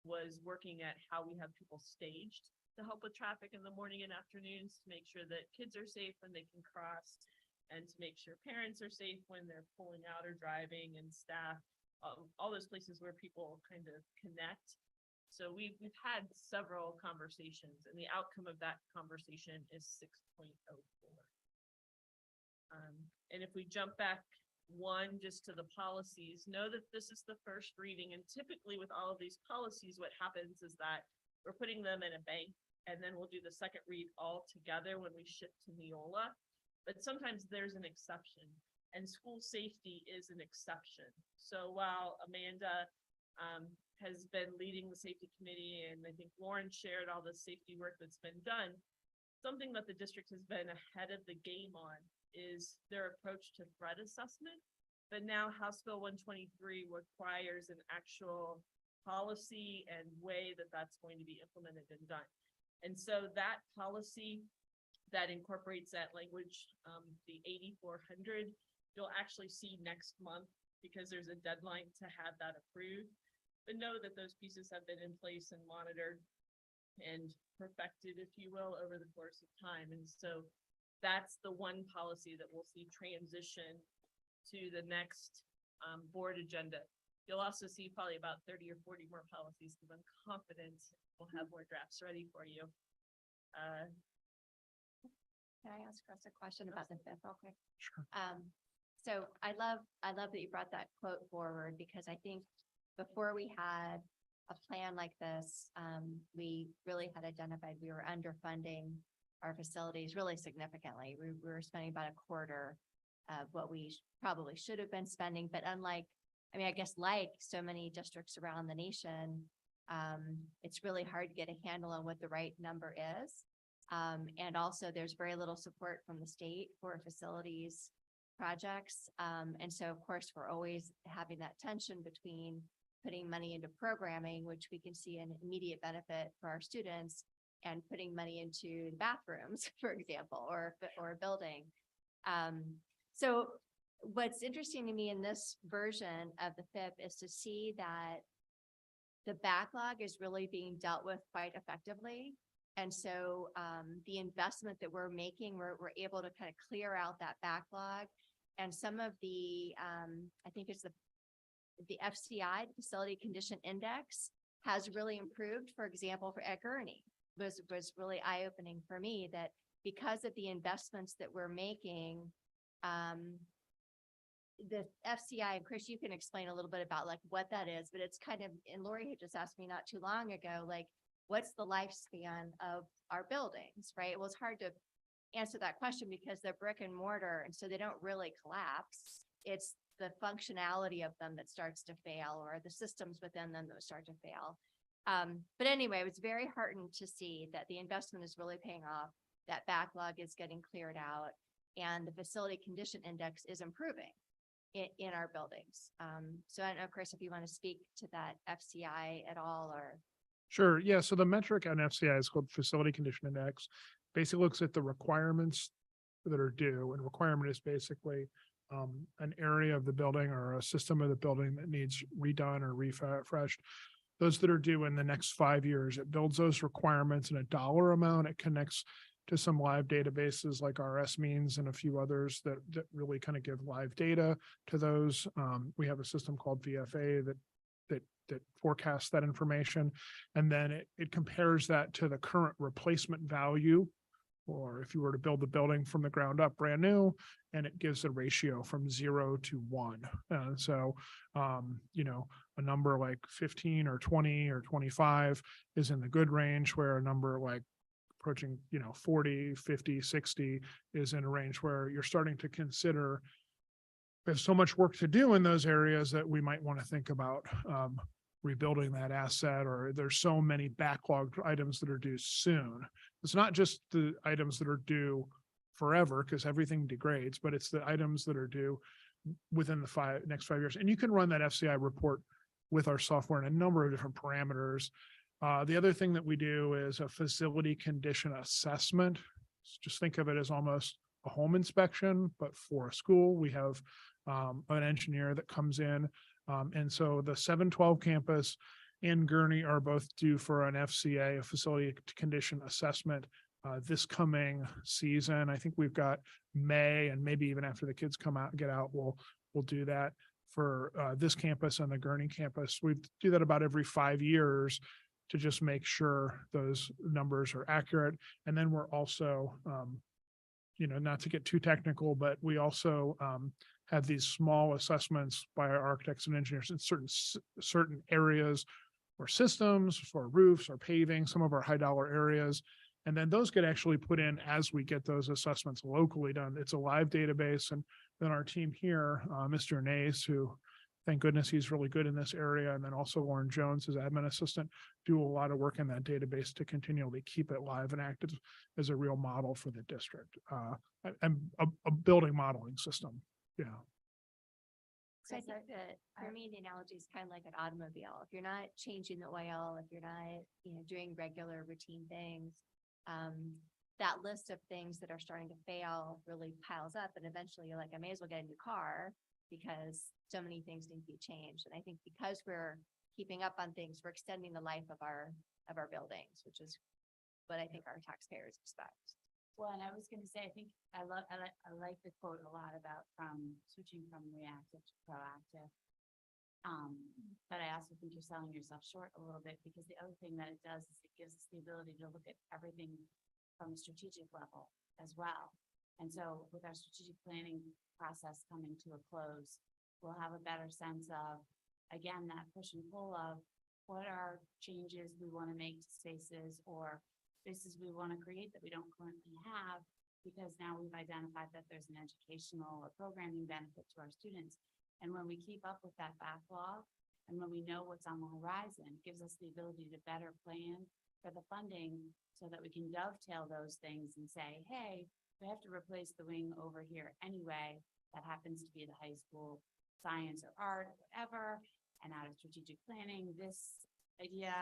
was working at how we have people staged to help with traffic in the morning and afternoons, to make sure that kids are safe when they can cross, and to make sure parents are safe when they're pulling out or driving, and staff, all those places where people kind of connect. So we've had several conversations, and the outcome of that conversation is 6.04. And if we jump back one just to the policies, know that this is the first reading, and typically with all of these policies, what happens is that we're putting them in a bank, and then we'll do the second read all together when we ship to Neola. But sometimes there's an exception, and school safety is an exception. So while Amanda has been leading the safety committee, and I think Lauren shared all the safety work that's been done, something that the district has been ahead of the game on is their approach to threat assessment. But now House Bill 123 requires an actual policy and way that that's going to be implemented and done. And so that policy that incorporates that language, the 8400, you'll actually see next month, because there's a deadline to have that approved. But know that those pieces have been in place and monitored and perfected, if you will, over the course of time. And so that's the one policy that we'll see transition to the next board agenda. You'll also see probably about 30 or 40 more policies, because I'm confident we'll have more drafts ready for you. Can I ask Chris a question about the fifth real quick? Sure. So I love that you brought that quote forward, because I think before we had a plan like this, we really had identified we were underfunding our facilities really significantly. We were spending about a quarter of what we probably should have been spending, but unlike, I mean, I guess like so many districts around the nation, it's really hard to get a handle on what the right number is. And also there's very little support from the state for facilities projects. And so of course, we're always having that tension between putting money into programming, which we can see an immediate benefit for our students, and putting money into the bathrooms, for example, or a building. So what's interesting to me in this version of the FIP is to see that the backlog is really being dealt with quite effectively. And so the investment that we're making, we're able to kind of clear out that backlog. And some of the, I think it's the FCI, the Facility Condition Index, has really improved. For example, at Gurney, was really eye-opening for me that because of the investments that we're making, the FCI, and Chris, you can explain a little bit about like what that is, but it's kind of, and Lori had just asked me not too long ago, like, what's the lifespan of our buildings, right? Well, it's hard to answer that question because they're brick and mortar, and so they don't really collapse. It's the functionality of them that starts to fail, or the systems within them that start to fail. But anyway, it was very heartened to see that the investment is really paying off, that backlog is getting cleared out, and the Facility Condition Index is improving in our buildings. So I don't know, Chris, if you want to speak to that FCI at all, or. Sure. Yeah. So the metric on FCI is called Facility Condition Index. Basically looks at the requirements that are due, and requirement is basically an area of the building or a system of the building that needs redone or refreshed. Those that are due in the next 5 years, it builds those requirements in a dollar amount. It connects to some live databases like RS Means and a few others that really kind of give live data to those. We have a system called VFA that forecasts that information. And then it compares that to the current replacement value, or if you were to build the building from the ground up brand new, and it gives a ratio from 0 to 1. And so, a number like 15 or 20 or 25 is in the good range, where a number like approaching, 40, 50, 60 is in a range where you're starting to consider there's so much work to do in those areas that we might want to think about rebuilding that asset, or there's so many backlogged items that are due soon. It's not just the items that are due forever because everything degrades, but it's the items that are due within the next 5 years. And you can run that FCI report with our software in a number of different parameters. The other thing that we do is a facility condition assessment. Just think of it as almost a home inspection, but for a school. We have an engineer that comes in. And so the 712 campus and Gurney are both due for an FCA, a facility condition assessment, this coming season. I think we've got May, and maybe even after the kids get out, we'll do that for this campus and the Gurney campus. We do that about every 5 years to just make sure those numbers are accurate. And then we're also, not to get too technical, but we also have these small assessments by our architects and engineers in certain areas or systems, for roofs or paving, some of our high dollar areas. And then those get actually put in as we get those assessments locally done. It's a live database. And then our team here, Mr. Nays, who, thank goodness he's really good in this area, and then also Warren Jones, his admin assistant, do a lot of work in that database to continually keep it live and active as a real model for the district, and a building modeling system. Yeah. So I think that for me, the analogy is kind of like an automobile. If you're not changing the oil, if you're not, doing regular routine things, that list of things that are starting to fail really piles up, and eventually you're like, I may as well get a new car because so many things need to be changed. And I think because we're keeping up on things, we're extending the life of our buildings, which is what I think our taxpayers expect. Well, and I was going to say, I think I like the quote a lot about switching from reactive to proactive. But I also think you're selling yourself short a little bit, because the other thing that it does is it gives us the ability to look at everything from a strategic level as well. And so with our strategic planning process coming to a close, we'll have a better sense of, again, that push and pull of what are changes we want to make to spaces or spaces we want to create that we don't currently have, because now we've identified that there's an educational or programming benefit to our students. And when we keep up with that backlog, and when we know what's on the horizon, it gives us the ability to better plan for the funding so that we can dovetail those things and say, hey, we have to replace the wing over here anyway. That happens to be the high school science or art or whatever. And out of strategic planning, this idea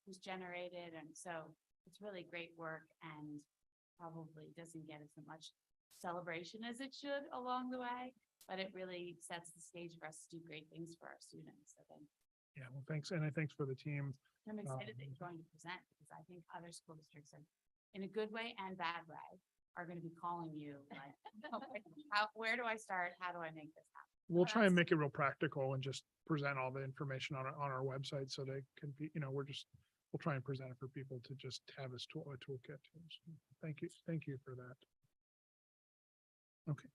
was generated. And so it's really great work, and probably doesn't get as much celebration as it should along the way, but it really sets the stage for us to do great things for our students. I think Yeah, well, thanks. And I thanks for the team. I'm excited that you're going to present because I think other school districts are, in a good way and bad way, are going to be calling you like, where do I start? How do I make this happen? We'll try and make it real practical and just present all the information on our website so they can be, we'll try and present it for people to just have as a toolkit. So thank you. Thank you for that. Okay,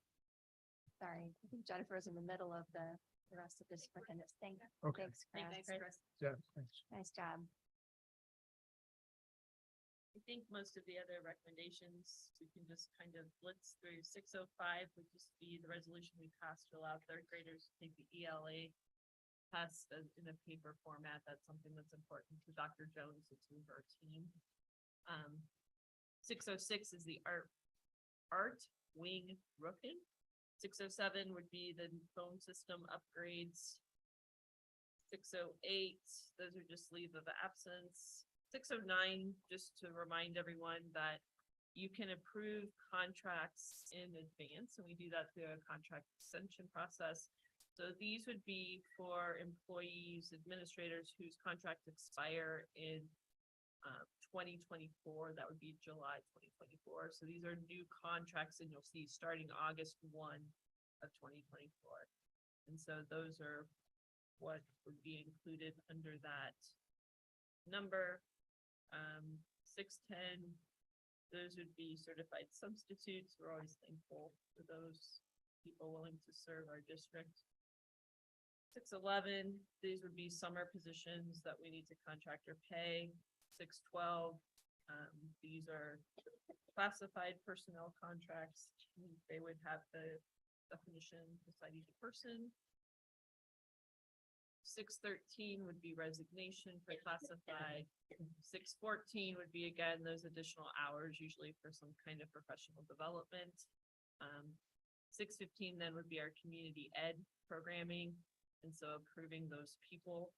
Sorry, I think Jennifer's in the middle of the rest of the superintendent's thing. Okay. Thanks, Chris. yeah, thanks. Nice job. I think most of the other recommendations, we can just kind of blitz through. 605 would just be the resolution we passed to allow third graders to take the ELA test in a paper format. That's something that's important to Dr. Jones and to her team. 606 is the art wing roofing. 607 would be the phone system upgrades. 608, those are just leave of absence. 609, just to remind everyone that you can approve contracts in advance, and we do that through a contract extension process. So these would be for employees, administrators whose contracts expire in 2024. That would be July 2024. So these are new contracts, and you'll see starting August 1 of 2024. And so those are what would be included under that number. 610, those would be certified substitutes. We're always thankful for those people willing to serve our district. 611, these would be summer positions that we need to contract or pay. 612, these are classified personnel contracts. They would have the definition beside each person. 613 would be resignation for classified. 614 would be, again, those additional hours, usually for some kind of professional development. 615 then would be our community ed programming, and so approving those people.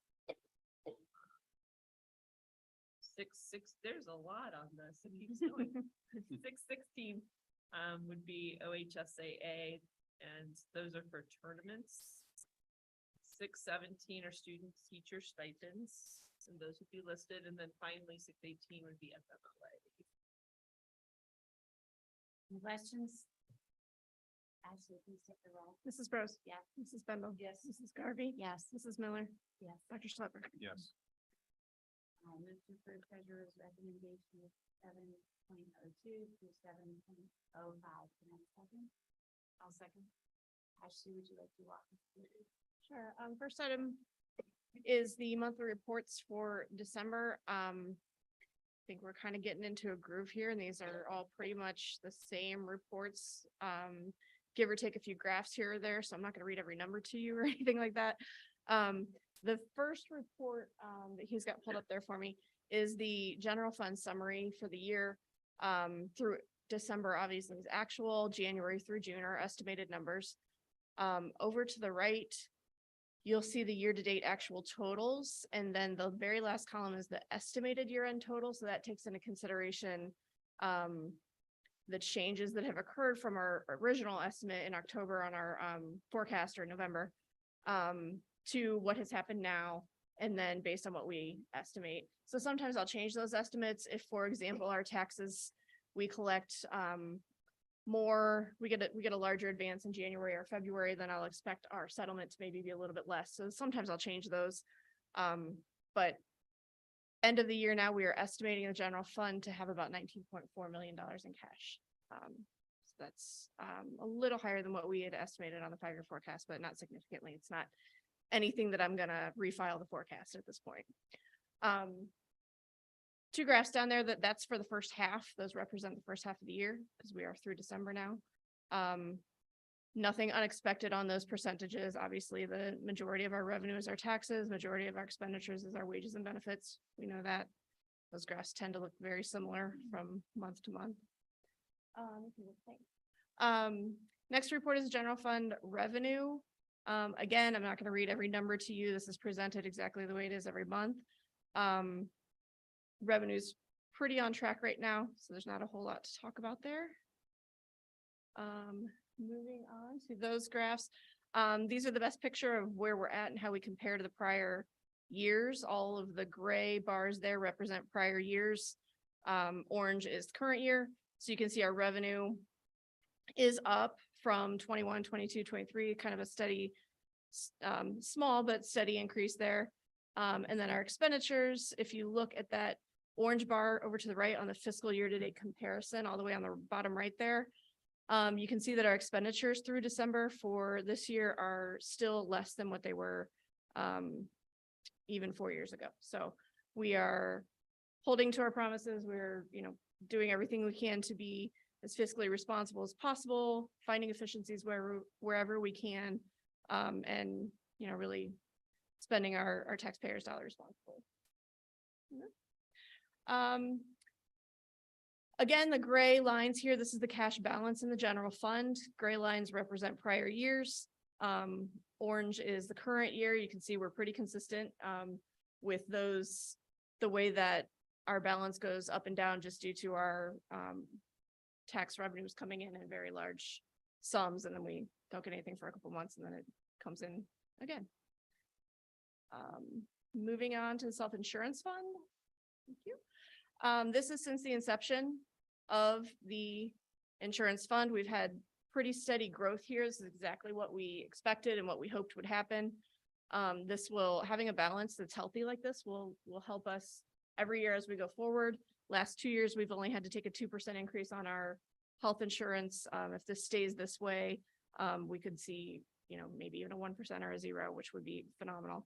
6, there's a lot on this. It keeps going. 616 would be OHSAA, and those are for tournaments. 617 are student teacher stipends, and those would be listed. And then finally, 618 would be FMLA. Any questions? Ashley, please take the roll. Mrs. Rose. Yes. Mrs. Bendel. Yes. Mrs. Garvey. Yes. Mrs. Miller. Yes. Dr. Schlepper. Yes. I move to approve treasurer's recommendation of 7.02 through 7.05. Can I have a second? I'll second. Ashley, would you like to walk us through? Sure. First item is the monthly reports for December. I think we're kind of getting into a groove here, and these are all pretty much the same reports. Give or take a few graphs here or there, so I'm not going to read every number to you or anything like that. The first report that he's got pulled up there for me is the general fund summary for the year through December. Obviously is actual. January through June are estimated numbers. Over to the right, you'll see the year-to-date actual totals, and then the very last column is the estimated year-end total. So that takes into consideration the changes that have occurred from our original estimate in October on our forecast, or November, to what has happened now, and then based on what we estimate. So sometimes I'll change those estimates if, for example, our taxes, we collect more, we get a larger advance in January or February, then I'll expect our settlement to maybe be a little bit less. So sometimes I'll change those. But end of the year now, we are estimating the general fund to have about $19.4 million in cash. So that's a little higher than what we had estimated on the 5-year forecast, but not significantly. It's not anything that I'm gonna refile the forecast at this point. 2 graphs down there, that's for the first half. Those represent the first half of the year, because we are through December now. Nothing unexpected on those percentages. Obviously, the majority of our revenue is our taxes, majority of our expenditures is our wages and benefits. We know that. Those graphs tend to look very similar from month to month. Next report is general fund revenue. Again, I'm not going to read every number to you. This is presented exactly the way it is every month. Revenue's pretty on track right now, so there's not a whole lot to talk about there. Moving on to those graphs. These are the best picture of where we're at and how we compare to the prior years. All of the gray bars there represent prior years. Orange is current year. So you can see our revenue is up from 21, 22, 23, kind of a steady, small but steady increase there. And then our expenditures, if you look at that orange bar over to the right on the fiscal year to date comparison, all the way on the bottom right there, you can see that our expenditures through December for this year are still less than what they were even 4 years ago. So we are holding to our promises. We're, doing everything we can to be as fiscally responsible as possible, finding efficiencies wherever we can, and, really spending our taxpayers' dollars responsibly. Again, the gray lines here, this is the cash balance in the general fund. Gray lines represent prior years. Orange is the current year. You can see we're pretty consistent with those, the way that our balance goes up and down just due to our tax revenues coming in very large sums, and then we don't get anything for a couple months and then it comes in again. Moving on to the self-insurance fund. Thank you. This is since the inception of the insurance fund. We've had pretty steady growth here. This is exactly what we expected and what we hoped would happen. Having a balance that's healthy like this will help us every year as we go forward. Last 2 years, we've only had to take a 2% increase on our health insurance. If this stays this way, we could see, maybe even a 1% or a 0, which would be phenomenal.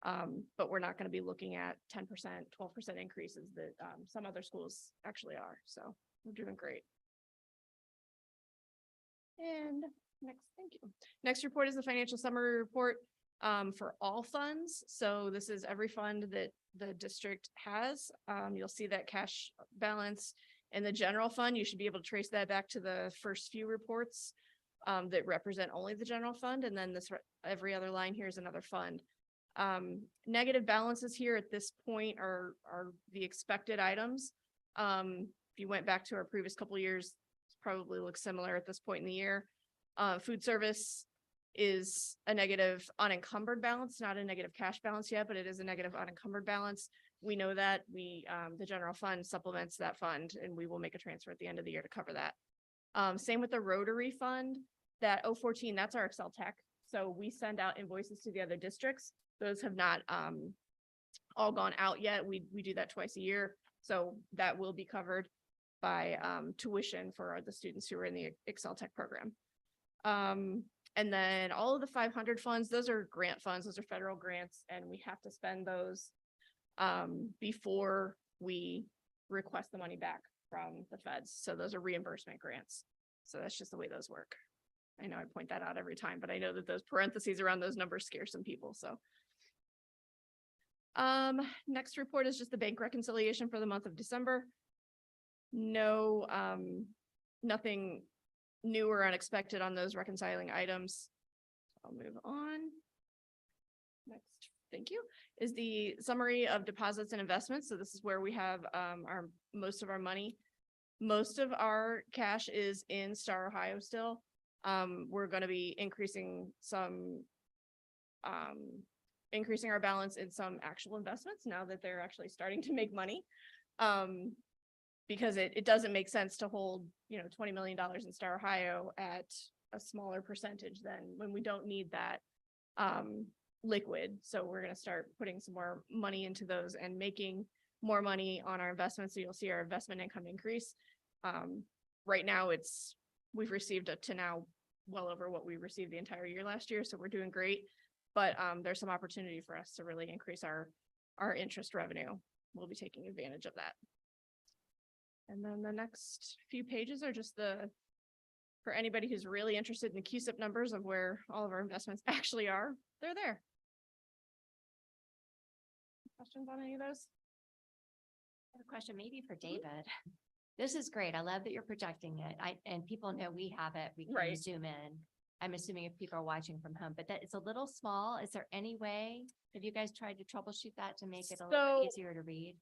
But we're not going to be looking at 10%, 12% increases that some other schools actually are. So we're doing great. And thank you. Next report is the financial summary report for all funds. So this is every fund that the district has. You'll see that cash balance in the general fund. You should be able to trace that back to the first few reports that represent only the general fund. And then every other line here is another fund. Negative balances here at this point are the expected items. If you went back to our previous couple of years, it probably looks similar at this point in the year. Food service is a negative unencumbered balance, not a negative cash balance yet, but it is a negative unencumbered balance. We know that the general fund supplements that fund, and we will make a transfer at the end of the year to cover that. Same with the Rotary fund, that 014, that's our Excel Tech. So we send out invoices to the other districts. Those have not all gone out yet. We do that twice a year. So that will be covered by tuition for the students who are in the Excel Tech program. And then all of the 500 funds, those are grant funds, those are federal grants, and we have to spend those before we request the money back from the feds. So those are reimbursement grants. So that's just the way those work. I know I point that out every time, but I know that those parentheses around those numbers scare some people. So next report is just the bank reconciliation for the month of December. No, nothing new or unexpected on those reconciling items. I'll move on. Next, thank you, is the summary of deposits and investments. So this is where we have most of our money. Most of our cash is in Star Ohio still. We're going to be increasing our balance in some actual investments now that they're actually starting to make money. Because it doesn't make sense to hold, $20 million in Star Ohio at a smaller percentage than when we don't need that liquid. So we're going to start putting some more money into those and making more money on our investments. So you'll see our investment income increase. Right now we've received up to now well over what we received the entire year last year. So we're doing great, but there's some opportunity for us to really increase our interest revenue. We'll be taking advantage of that. And then the next few pages are just for anybody who's really interested in the CUSIP numbers of where all of our investments actually are, they're there. Questions on any of those? I have a question maybe for David. This is great. I love that you're projecting it. And people know we have it. We can zoom in. I'm assuming if people are watching from home, but that it's a little small. Is there any way, have you guys tried to troubleshoot that to make it a little bit easier to read?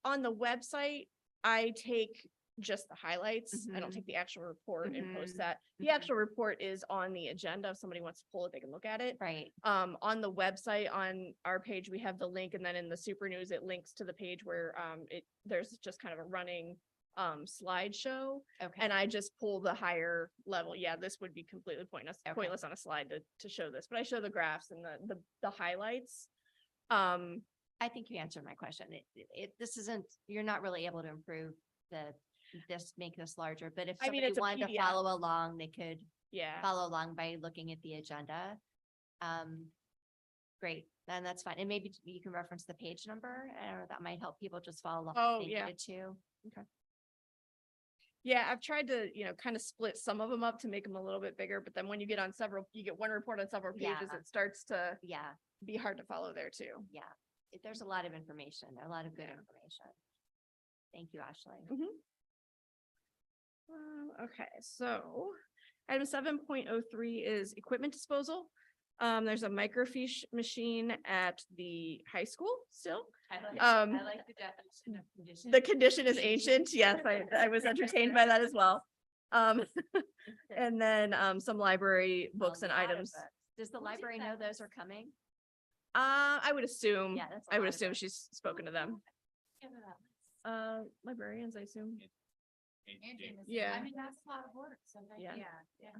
On the website, I take just the highlights. I don't Mhm. take the actual report and post Mhm. that. The Mhm. actual report is on the agenda. If somebody wants to pull it, they can look at it. Right. On the website, on our page, we have the link, and then in the Super News, it links to the page where, there's just kind of a running, slideshow. Okay. And I just pull the higher level. Yeah, this would be completely Okay. pointless on a slide to show this, but I show the graphs and the highlights. I think you answered my question. This isn't, you're not really able to improve make this larger, but if I mean, somebody it's a wanted to PDF. follow along, they could Yeah. follow along by looking at the agenda. Great, then that's fine. And maybe you can reference the page number, or that might help people just follow along. Oh, if they yeah. needed to. Yeah, I've tried to, kind of split some of them up to make them a little bit bigger, but then when you get on several, you get one report on several pages, Yeah. it starts to Yeah, be hard to follow there too. yeah. There's a lot of information, a lot of good Yeah. information. Thank you, Ashley. Okay, so item 7.03 is equipment disposal. There's a microfiche machine at the high school still. I like the definition of condition. The condition is ancient. Yes, I was entertained by that as well. And then, some library books A and lot of items. books. Does the library know those are coming? I would assume, Yeah, that's a I would lot of assume books. she's spoken to them. Give it up. Librarians, I assume. Andrew was- Yeah. I mean, that's a lot of work, so Yeah. yeah.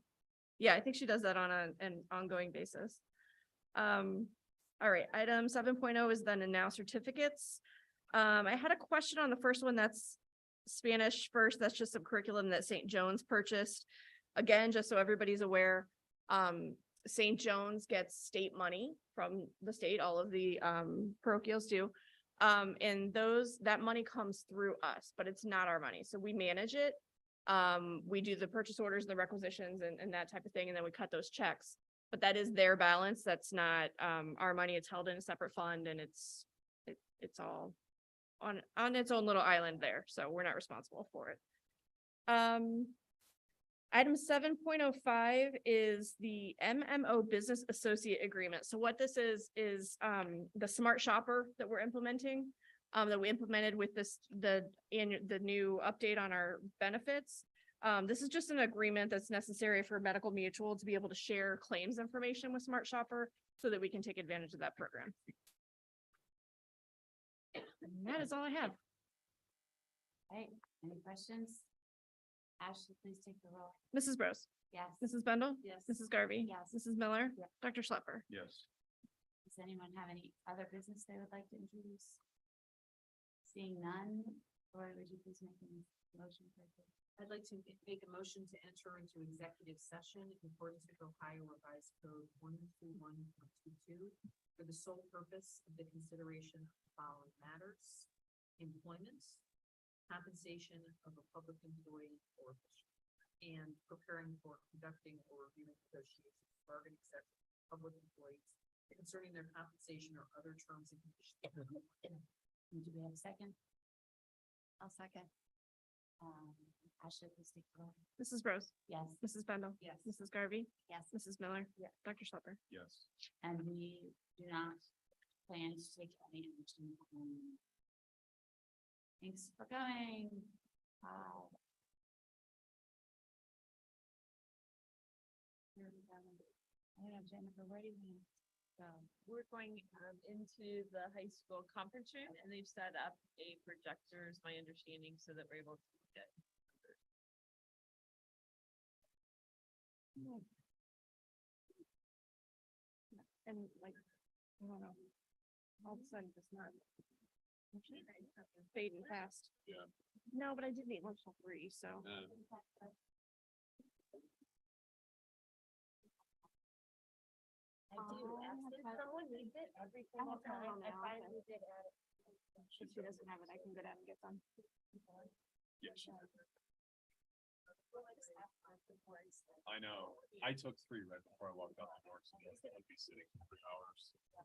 Yeah, I think she does that on an ongoing basis. All right, item 7.0 is then and now certificates. I had a question on the first one, that's Spanish first, that's just some curriculum that St. John's purchased. Again, just so everybody's aware, St. John's gets state money from the state, all of the parochials do. And that money comes through us, but it's not our money, so we manage it. We do the purchase orders, the requisitions and that type of thing, and then we cut those checks. But that is their balance. That's not our money. It's held in a separate fund, and it's all on its own little island there. So we're not responsible for it. Item 7.05 is the MMO Business Associate Agreement. So what this is the smart shopper that we're implementing, that we implemented with the new update on our benefits. This is just an agreement that's necessary for Medical Mutual to be able to share claims information with Smart Shopper so that we can take advantage of that program. And that is all I have. Right, any questions? Ashley, please take the roll. Mrs. Bros, Yes. Mrs. Bendel, Yes. Mrs. Garvey, Yes. Mrs. Miller, Yes. Dr. Schlepper. Yes. Does anyone have any other business they would like to introduce? Seeing none, Lori, would you please make a motion for this? I'd like to make a motion to enter into executive session in accordance with Ohio Revised Code 131.22 for the sole purpose of the consideration of the following matters: employment, compensation of a public employee or official, and preparing for conducting or reviewing negotiations, bargaining sessions, with public employees concerning their compensation or other terms and conditions. Do we have a second? I'll second. Ashley, please take the roll. Mrs. Bros, Yes, Mrs. Bendel, Yes. Mrs. Garvey, Yes. Mrs. Miller, Dr. Schlepper. Yes. and we do not plan to take any action. Thanks for coming. I don't know, Jennifer, where do you want to go? We're going into the high school conference room, and they've set up a projector, is my understanding, so that we're able to get. And like, I don't know, all of a sudden it's not fading fast. Yeah. No, but I didn't eat lunch till 3, so. I do. Someone needs it every single time. I finally did add it. If she doesn't have it, I can go down and get some. Yes. I know. I took 3 right before I walked out the door, so I'd be sitting for 3 hours.